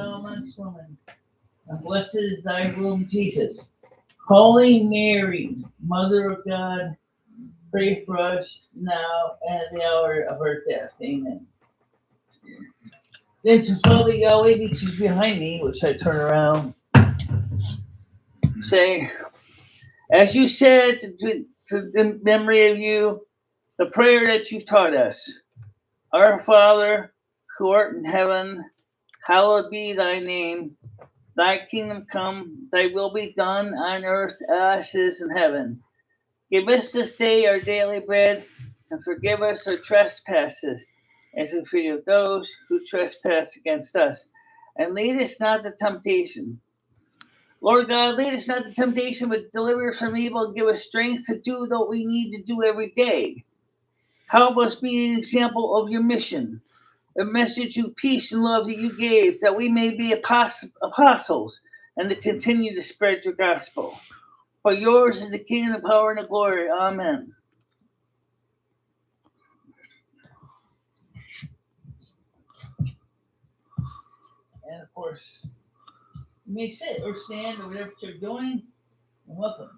And blessed is thy womb, Jesus. Holy Mary, Mother of God, pray for us now and at the hour of our death. Amen. Then to Father Yahweh, which is behind me, which I turn around, say, as you said to the memory of you, the prayer that you taught us. Our Father, who art in heaven, hallowed be thy name. Thy kingdom come, thy will be done on earth as it is in heaven. Give us this day our daily bread, and forgive us our trespasses, as we forgive those who trespass against us. And lead us not to temptation. Lord God, lead us not to temptation, but deliver us from evil and give us strength to do what we need to do every day. Help us be an example of your mission, a message of peace and love that you gave, that we may be apostles and to continue to spread your gospel. For yours is the kingdom, the power, and the glory. Amen. And of course, you may sit or stand or whatever you're doing. Welcome.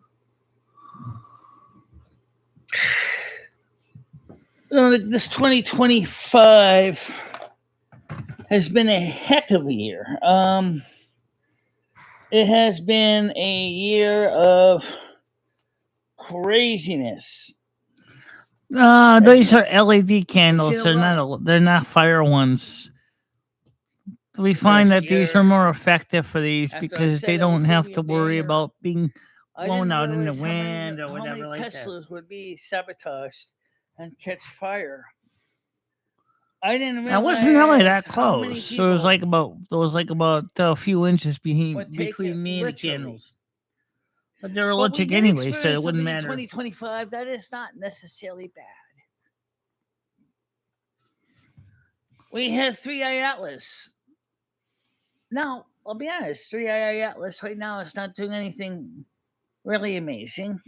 This 2025 has been a heck of a year. It has been a year of craziness. These are LED candles. They're not fire ones. We find that these are more effective for these because they don't have to worry about being blown out in the wind or whatever like that. Teslas would be sabotaged and catch fire. I didn't realize I wasn't really that how many close. There was like about a few inches between me and the literally. candles. But they're But we electric did anyway, so it experience wouldn't something in matter. 2025 that is not necessarily bad. We had 3i Atlas. Now, I'll be honest, 3i Atlas right now is not doing anything really amazing.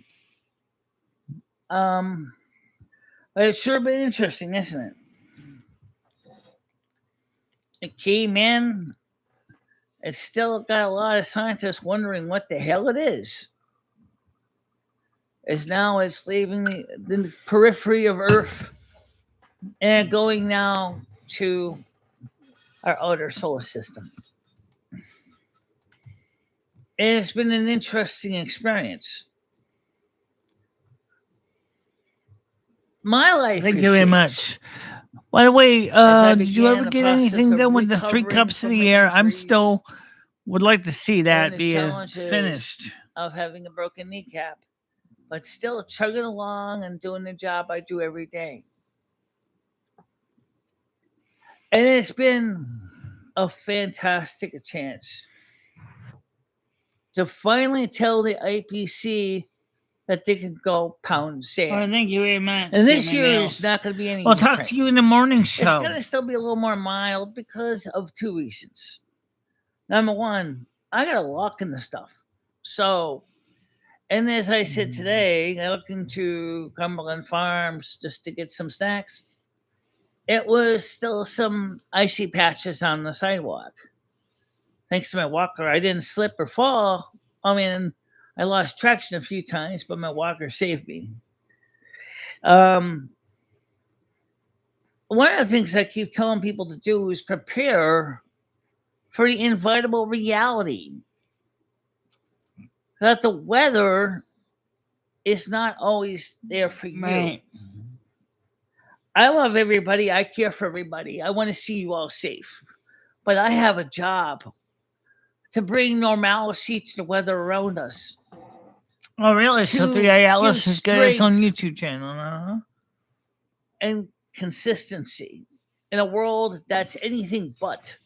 But it's sure been interesting, isn't it? It came in. It's still got a lot of scientists wondering what the hell it is. As now it's leaving the periphery of Earth and going now to our outer solar system. It's been an interesting experience. My life. Thank you very much. By the way, did you ever get anything done with the 3 cups of the air? I'm still would like to see that be finished. Of having a broken kneecap, but still chugging along and doing the job I do every day. And it's been a fantastic chance to finally tell the IPC that they can go pound sand. Oh, thank you very much. And this year is not going to be any I'll talk to you in the morning show. It's going to still be a little more mild because of 2 reasons. Number one, I got a lock in the stuff. So, and as I said today, I looked into Cumberland Farms just to get some snacks. It was still some icy patches on the sidewalk. Thanks to my walker, I didn't slip or fall. I mean, I lost traction a few times, but my walker saved me. One of the things I keep telling people to do is prepare for the inevitable reality that the weather is not always there for you. Right. I love everybody. I care for everybody. I want to see you all safe. But I have a job to bring normalcy to the weather around us. Oh, really? So 3i Atlas has got its own YouTube channel. And consistency in a world that's anything but.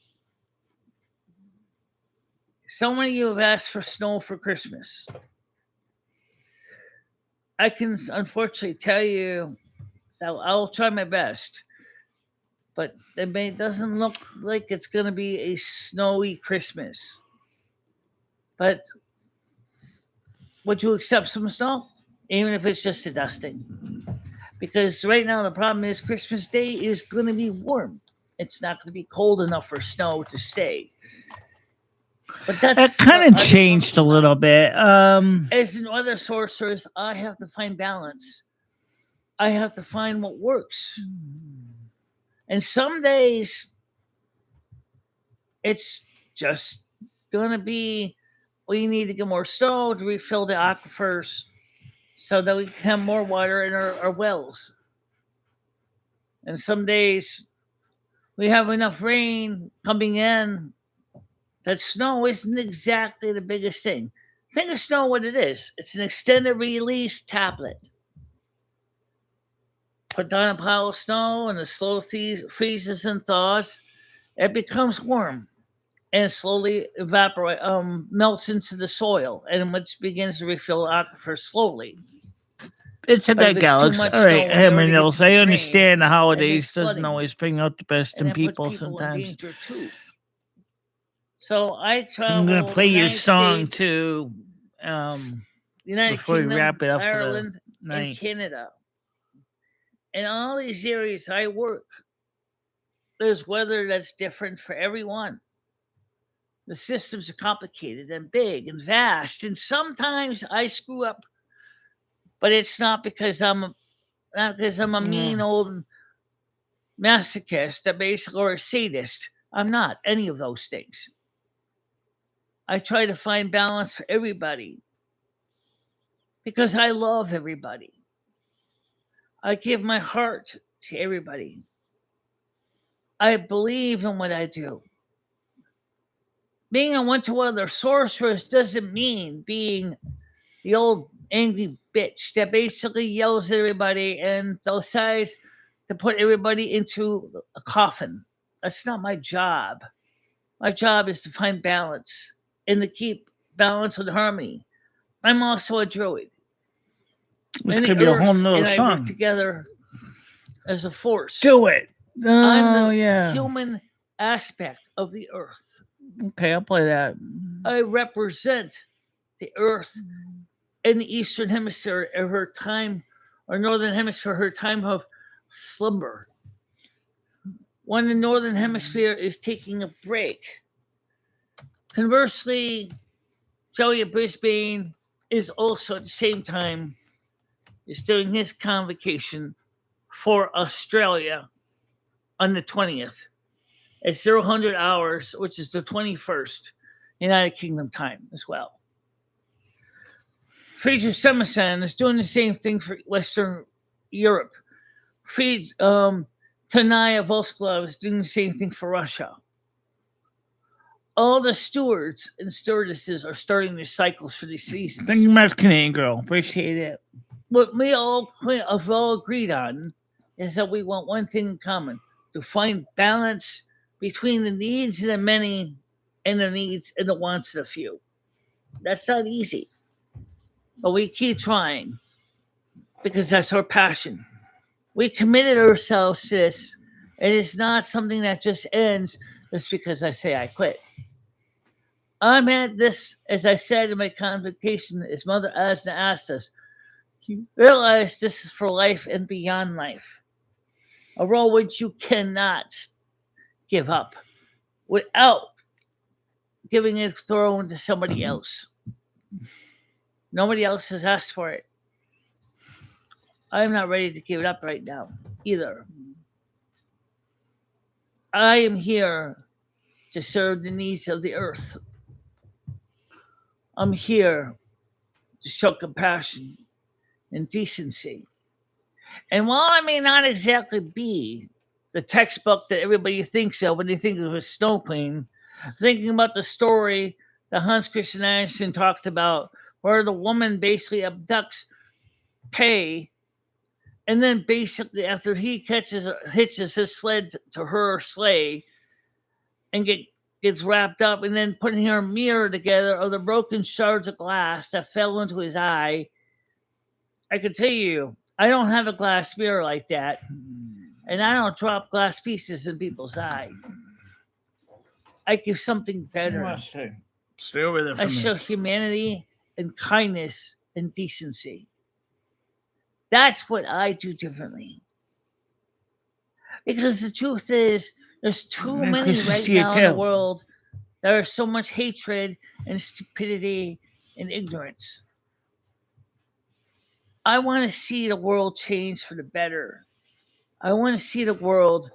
So many of you have asked for snow for Christmas. I can unfortunately tell you that I'll try my best, but it doesn't look like it's going to be a snowy Christmas. But would you accept some snow, even if it's just a dusting? Because right now the problem is Christmas Day is going to be warm. It's not going to be cold enough for snow to stay. But that kind of changed a little bit. As in other sorcerers, I have to find balance. I have to find what works. And some days, it's just going to be, we need to get more snow to refill the aquifers so that we can have more water in our wells. And some days, we have enough rain coming in that snow isn't exactly the biggest thing. Think of snow what it is. It's an extended release tablet. Put down a pile of snow and the slow freezes and thaws. It becomes warm and slowly melts into the soil, and which begins to refill the aquifer slowly. It's a good galaxy. All right, Noodles, I understand the holidays doesn't always bring out the best in people sometimes. So I'm going to play your song too United before Kingdom, we wrap it up Ireland, for the night. and Canada. In all these areas I work, there's weather that's different for everyone. The systems are complicated and big and vast, and sometimes I screw up, but it's not because I'm a mean old masochist, or a sadist. I'm not any of those things. I try to find balance for everybody because I love everybody. I give my heart to everybody. I believe in what I do. Being a one-to-one sorceress doesn't mean being the old angry bitch that basically yells at everybody and decides to put everybody into a coffin. That's not my job. My job is to find balance and to keep balance and harmony. I'm also a druid. This And could the be a whole earth nother and I work song. together as a force. Do it. I'm Oh, the yeah. human aspect of the earth. Okay, I'll play that. I represent the earth in the eastern hemisphere at her time, or northern hemisphere, her time of slumber. When the northern hemisphere is taking a break. Conversely, Joey at Brisbane is also at the same time is doing his convocation for Australia on the 20th at 0000 hours, which is the 21st United Kingdom time as well. Fraser Summerson is doing the same thing for Western Europe. Tanaya Volskova is doing the same thing for Russia. All the stewards and stewardesses are starting their cycles for these seasons. Thank you much, Canadian girl. Appreciate it. What we all have all agreed on is that we want one thing in common: to find balance between the needs of the many and the needs and the wants of the few. That's not easy, but we keep trying because that's our passion. We committed ourselves to this. It is not something that just ends just because I say I quit. I'm at this, as I said in my convocation, as Mother Asna asked us, you realize this is for life and beyond life. A role which you cannot give up without giving it throne to somebody else. Nobody else has asked for it. I'm not ready to give it up right now either. I am here to serve the needs of the earth. I'm here to show compassion and decency. And while I may not exactly be the textbook that everybody thinks of when they think of a Snow Queen, thinking about the story that Hans Christian Andersen talked about, where the woman basically abducts Kay, and then basically after he hitches his sled to her sleigh and gets wrapped up, and then putting her mirror together of the broken shards of glass that fell into his eye. I can tell you, I don't have a glass mirror like that, and I don't drop glass pieces in people's eye. I give something better. Stay over there for I me. show humanity and kindness and decency. That's what I do differently. Because the truth is, there's too Merry many Christmas right to you, now in the too. world. There is so much hatred and stupidity and ignorance. I want to see the world change for the better. I want to see the world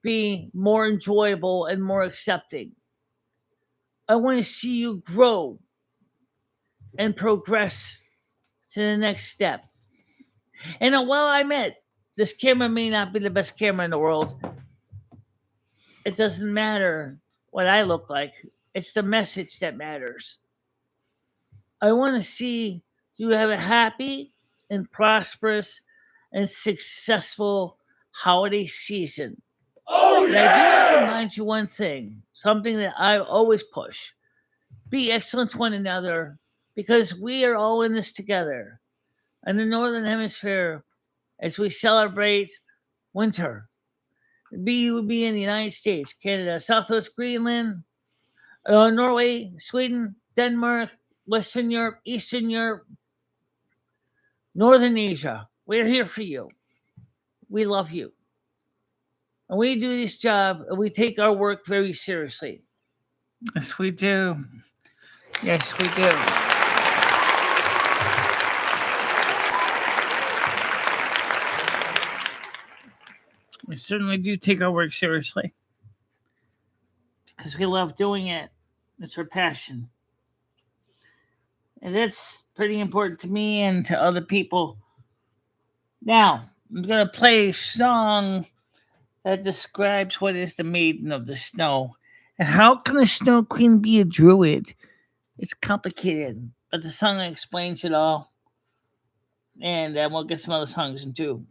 be more enjoyable and more accepting. I want to see you grow and progress to the next step. And while I admit this camera may not be the best camera in the world, it doesn't matter what I look like. It's the message that matters. I want to see you have a happy and prosperous and successful holiday season. Oh, And I do want to remind you one thing, something that I always push. Be excellent to one another because we are all in this together. In the Northern Hemisphere, as we celebrate winter, you would be in the United States, Canada, Southwest Greenland, Norway, Sweden, Denmark, Western Europe, Eastern Europe, Northern Asia. We're here for you. We love you. And we do this job and we take our work very seriously. Yes, we do. Yes, we do. We certainly do take our work seriously because we love doing it. It's our passion. And that's pretty important to me and to other people. Now, I'm going to play a song that describes what is the maiden of the snow. And how can a snow queen be a druid? It's complicated, but the song explains it all. And we'll get some other songs in too.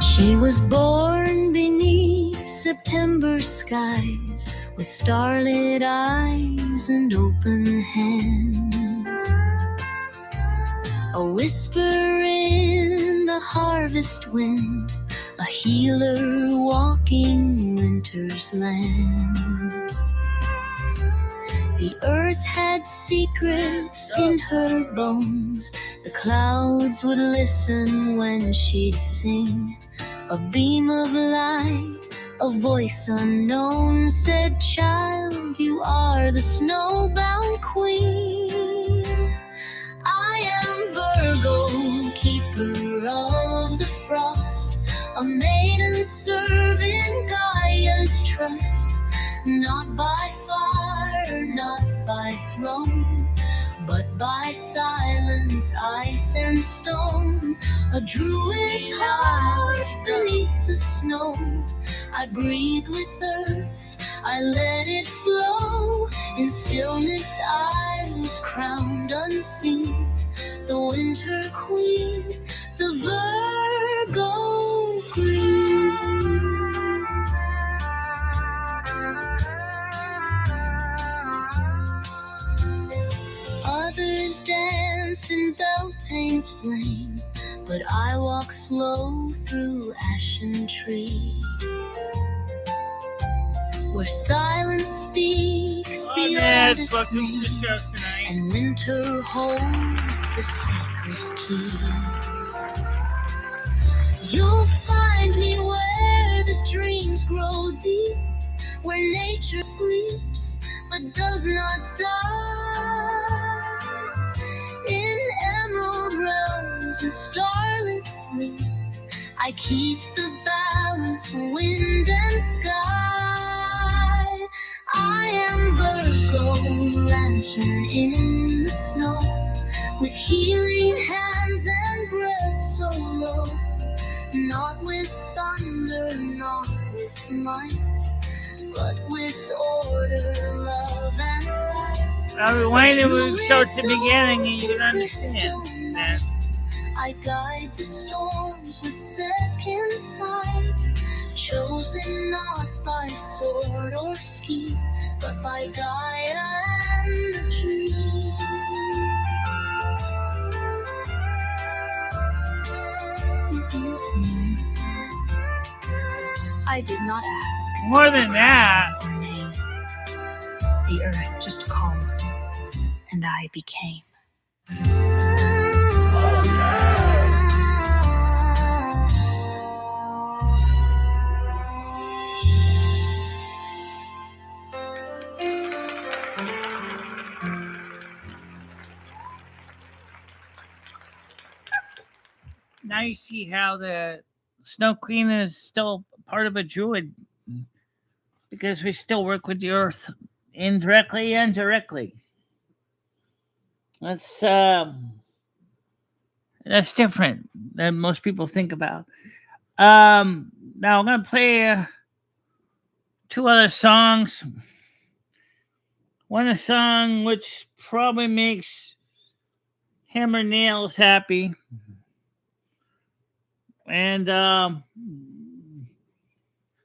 She was born beneath September skies, with starlit eyes and open hands. A whisper in the harvest wind, a healer walking winter's lands. The earth had secrets in her bones. The clouds would listen when she'd sing. A beam of light, a voice unknown said, "Child, you are the snowbound queen." I am Virgo, keeper of the frost, a maiden serving Gaia's trust. Not by fire, not by throne, but by silence, ice and stone. A druid's heart beneath the snow. I breathe with earth, I let it flow. In stillness I was crowned unseen, the winter queen, the Virgo queen. Others dance in Beltane's flame, but I walk slow through ashen trees, where silence speaks the eldest name, and winter holds the sacred keys. You'll find me where the dreams grow deep, where nature sleeps but does not die. In emerald realms and starlit sleep, I keep the balance, wind and sky. I am Virgo, lantern in the snow, with healing hands and breath so low. Not with thunder, not with might, but with order, love, and light. I'll rewind it when we show at the beginning and you can understand that. I guide the storms with second sight, chosen not by sword or ski, but by Gaia and the tree. I did not ask. More than that. Or name. The earth just called, and I became. Now you see how the Snow Queen is still part of a druid, because we still work with the earth indirectly and directly. That's different than most people think about. Now I'm gonna play two other songs. One song which probably makes Hammer Nails happy. And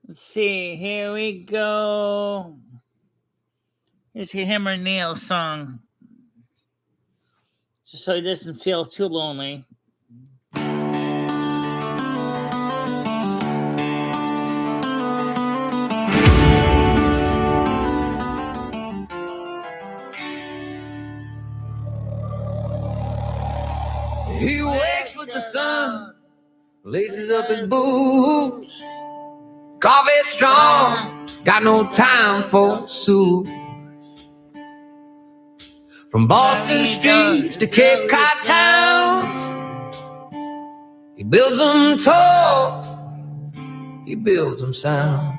let's see, here we go. Here's a Hammer Nails song, just so he doesn't feel too lonely. He wakes with the sun, laces up his boots. Coffee strong, got no time for soup. From Boston streets to Cape Cod towns, he builds them tall, he builds them sound.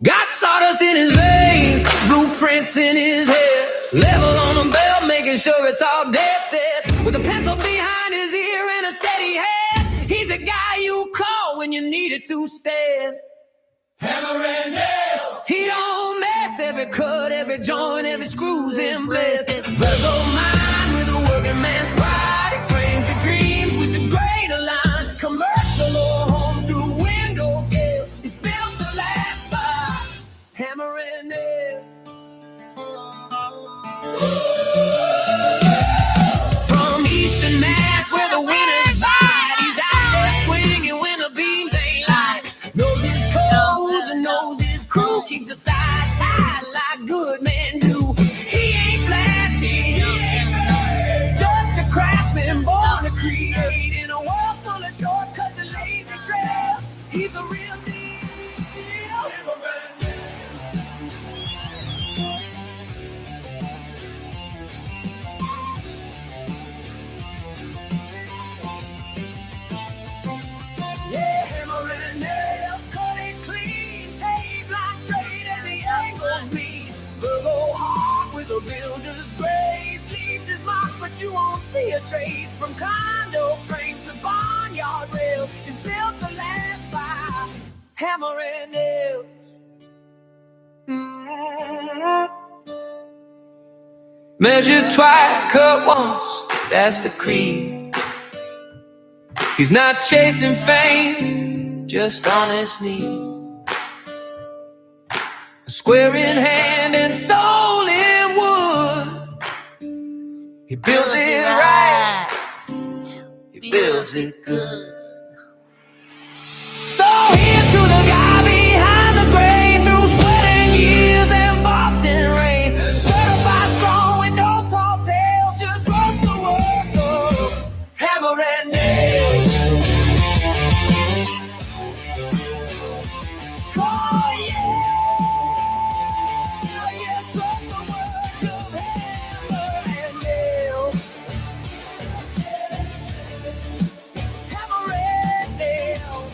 Got sawdust in his veins, blueprints in his head, level on the belt, making sure it's all dead set. With a pencil behind his ear and a steady hand, he's a guy you call when you need it to stand. Hammer and nails, he don't mess. Every cut, every joint, every screw's in place. Virgo mind with a working man's pride. He frames your dreams with the grain of line. Commercial or home through window gills. He's built to last by hammer and nails. From Eastern Mass where the winners bite, he's out there swinging when the beams ain't light. Knows his codes and knows his crew. Keeps the side tied like good men do. He ain't flashy, just a craftsman born to create. In a world full of shortcuts and lazy trails, he's the real deal. Yeah, hammer and nails, cut it clean, tape line straight and the angles mean. Virgo heart with a builder's grace, leaves his mark but you won't see a trace. From condo frames to barnyard rails, it's built to last by hammer and nails. Measure twice, cut once, that's the creed. He's not chasing fame, just honest need. A square in hand and soul in wood. He builds it right, he builds it good. So here's to the guy behind the grain, through sweat and years and Boston rain. Certified strong with no tall tales, just runs the work of hammer and nails. Oh yeah, yeah, trust the work of hammer and nails. Hammer and nails.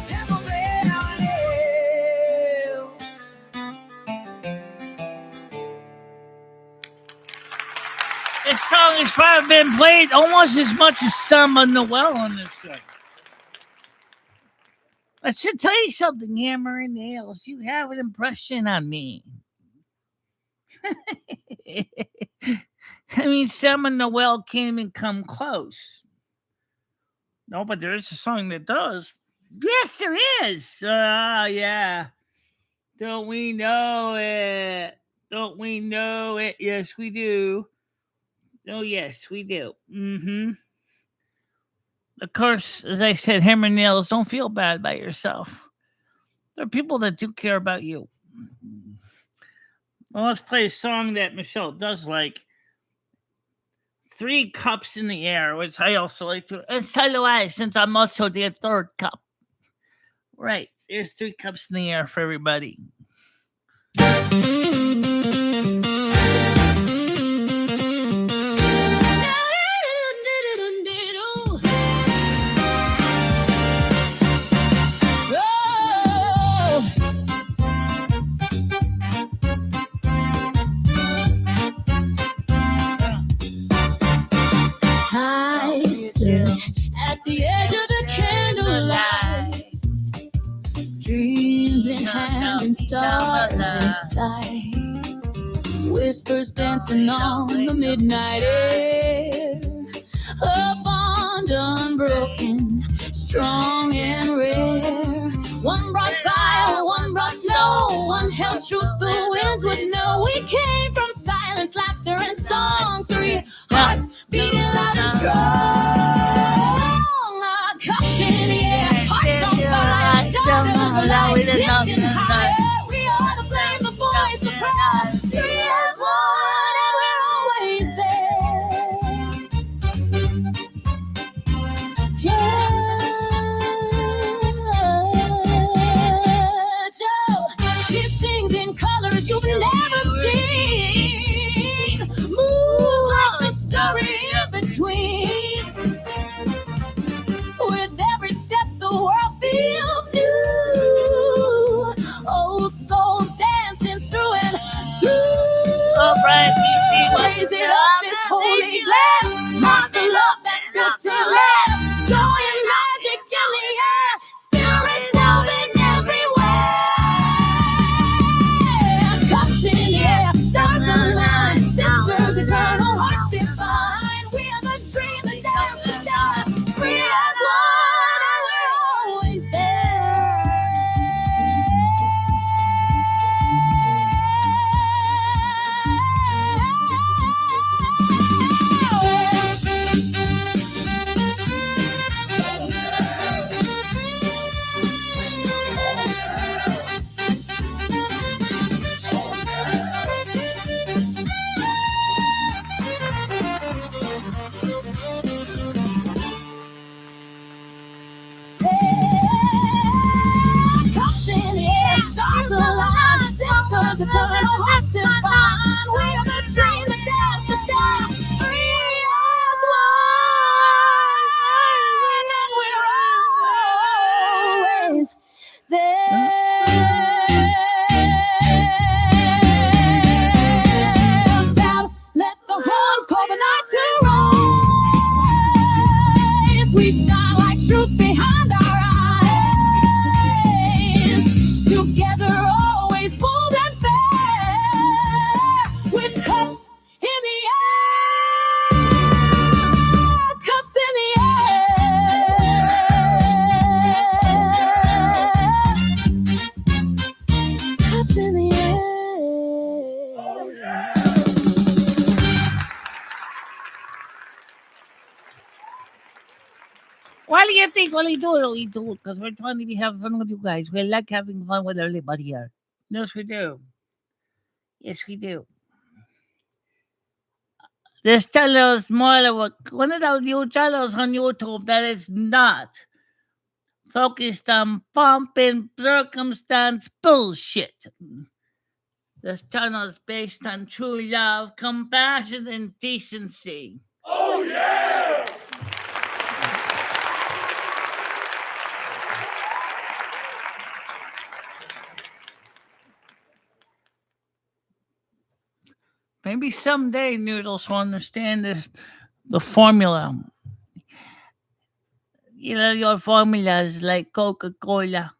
Hammer and nails. This song has probably been played almost as much as Samba Noel on this show. I should tell you something, Hammer and Nails. You have an impression on me. I mean, Samba Noel can't even come close. No, but there is a song that does. Yes, there is. Yeah. Don't we know it? Don't we know it? Yes, we do. Oh, yes, we do. Mm-hmm. Of course, as I said, hammer and nails, don't feel bad about yourself. There are people that do care about you. Well, let's play a song that Michele does like. 3 Cups in the Air, which I also like to. And so do I, since I'm also the 3rd cup. Right, there's 3 cups in the air for everybody. I stood at the edge of the candlelight, dreams in hand and stars in sight, whispers dancing on the midnight air, a bond unbroken, strong and rare. One brought fire, one brought snow, one held truth the winds would know. We came from silence, laughter and song, 3 hearts beating loud and strong. Our cups in the air, hearts on fire, daughters alive, lifting higher. We are the flame, the voice, the pride, 3 as one, and we're always there. you've never seen. Moves like the story in between. With every step, the world feels new. Old souls dancing through and through. All right, we see what Raise it up, this holy glass. Mark the love that's built to last. Joy and magic in the air. Spirits moving everywhere. Cups in the air, stars align. Sisters eternal, hearts divine. We are the dream, the dance, the die. Free as one, and we're always Cups in the air, stars align. Sisters eternal, hearts divine. We are the dream, the dance, the die. Free as one, and we're always there. Sound, let the horns call the night to rise. We shine like truth behind our eyes. Together, always bold and fair. With cups in the air, cups in the air, cups in the air. What do you think? What do you do? We do because we're trying to have fun with you guys. We like having fun with everybody here. Yes, we do. Yes, we do. This channel is more of one of those new channels on YouTube that is not focused on pomp and circumstance bullshit. This channel is based on true love, compassion, and decency. Oh yeah! Maybe someday Noodles will understand the formula. You know, your formula is like Coca-Cola.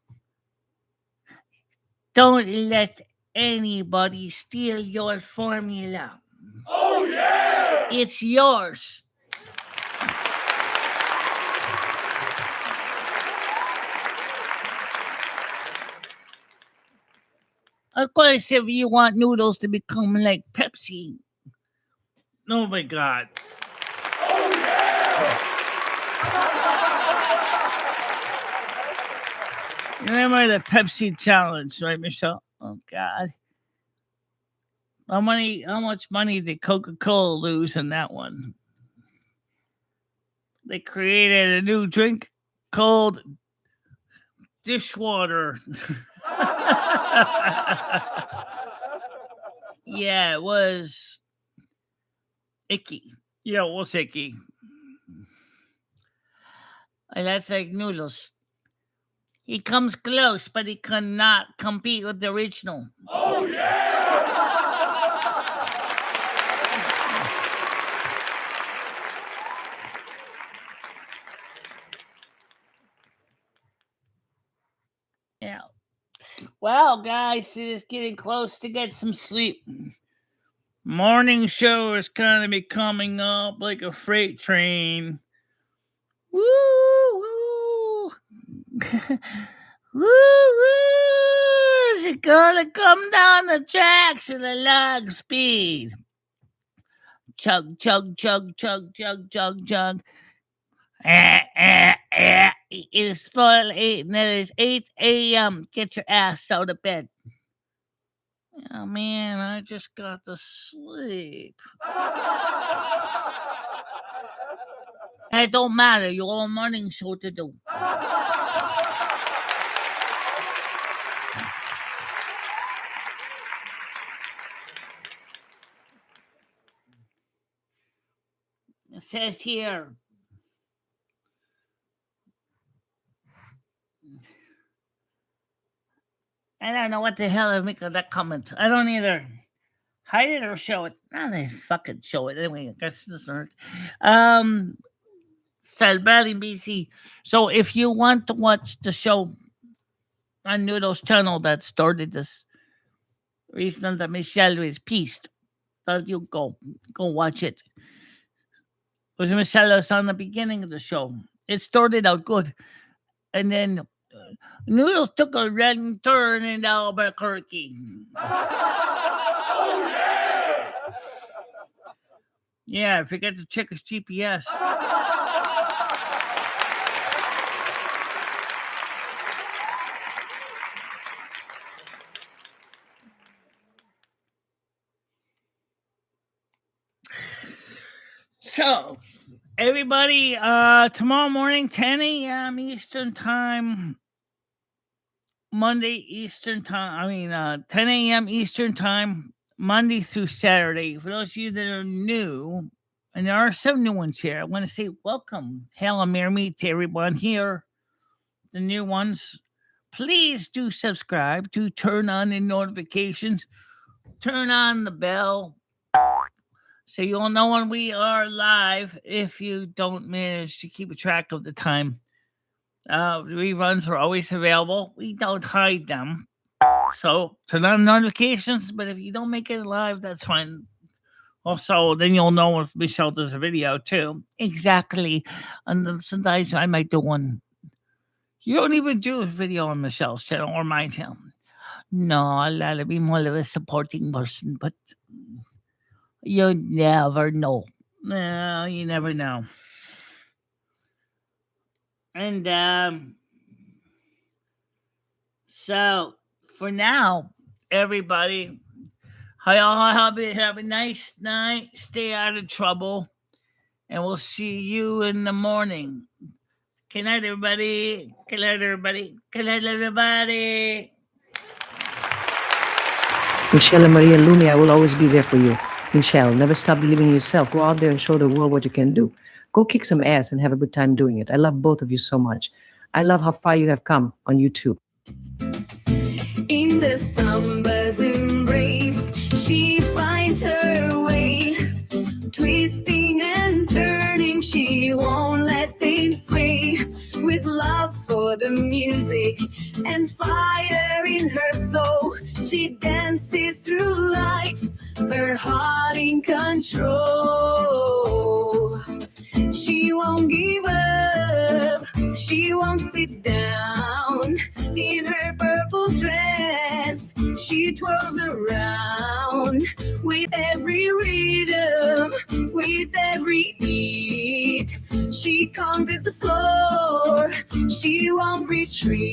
Don't let anybody steal your formula. Oh yeah! It's yours. Of course, if you want Noodles to become like Pepsi. Oh my God. Oh yeah! You remember the Pepsi challenge, right, Michele? Oh God. How much money did Coca-Cola lose in that one? They created a new drink called dishwater. Yeah, it was icky. Yeah, it was icky. And that's like Noodles. He comes close, but he cannot compete with the original. Oh yeah! Yeah. Well, guys, it is getting close to get some sleep. Morning show is kind of be coming up like a freight train. Woo woo. Woo woo. Is it gonna come down the tracks at a long speed? Chug, chug, chug, chug, chug, chug, chug. It is 4:08 and it is 8 a.m. Get your ass out of bed. Oh man, I just got to sleep. It don't matter. You got a morning show to do. It says here. I don't know what the hell I make of that comment. I don't either. Hide it or show it. Nah, they fucking show it anyway. I guess this doesn't hurt. Dalene, BC. So if you want to watch the show on Noodles channel that started this reason that Michele is pissed, you go watch it. It was Michele was on the beginning of the show. It started out good, and then Noodles took a red turn in Albuquerque. Yeah, I forget to check his GPS. So, everybody, tomorrow morning, 10 a.m. Eastern Time, Monday Eastern Time, 10 a.m. Eastern Time, Monday through Saturday. For those of you that are new, and there are some new ones here, I want to say welcome. Hello, Mary, to everyone here. The new ones, please do subscribe, to turn on the notifications, turn on the bell, so you'll know when we are live if you don't manage to keep a track of the time. Reruns are always available. We don't hide them. So turn on notifications, but if you don't make it live, that's fine. Also, then you'll know if Michele does a video too. Exactly. And then sometimes I might do one. You don't even do a video on Michele's channel or my channel. No, I'll be more of a supporting person, but you never know. No, you never know. And so for now, everybody, have a nice night. Stay out of trouble, and we'll see you in the morning. Good night, everybody. Good night, everybody. Good night, everybody. MicheleMarieDalene, I will always be there for you. Michele, never stop believing in yourself. Go out there and show the world what you can do. Go kick some ass and have a good time doing it. I love both of you so much. I love how far you have come on YouTube. In the summer's embrace, she finds her way, twisting and turning, she won't let things sway. With love for the music and fire in her soul, she dances through life, her heart in control. She won't give up, she won't sit down. In her purple dress, she twirls around. With every rhythm, with every beat, she conquers the floor, she won't retreat.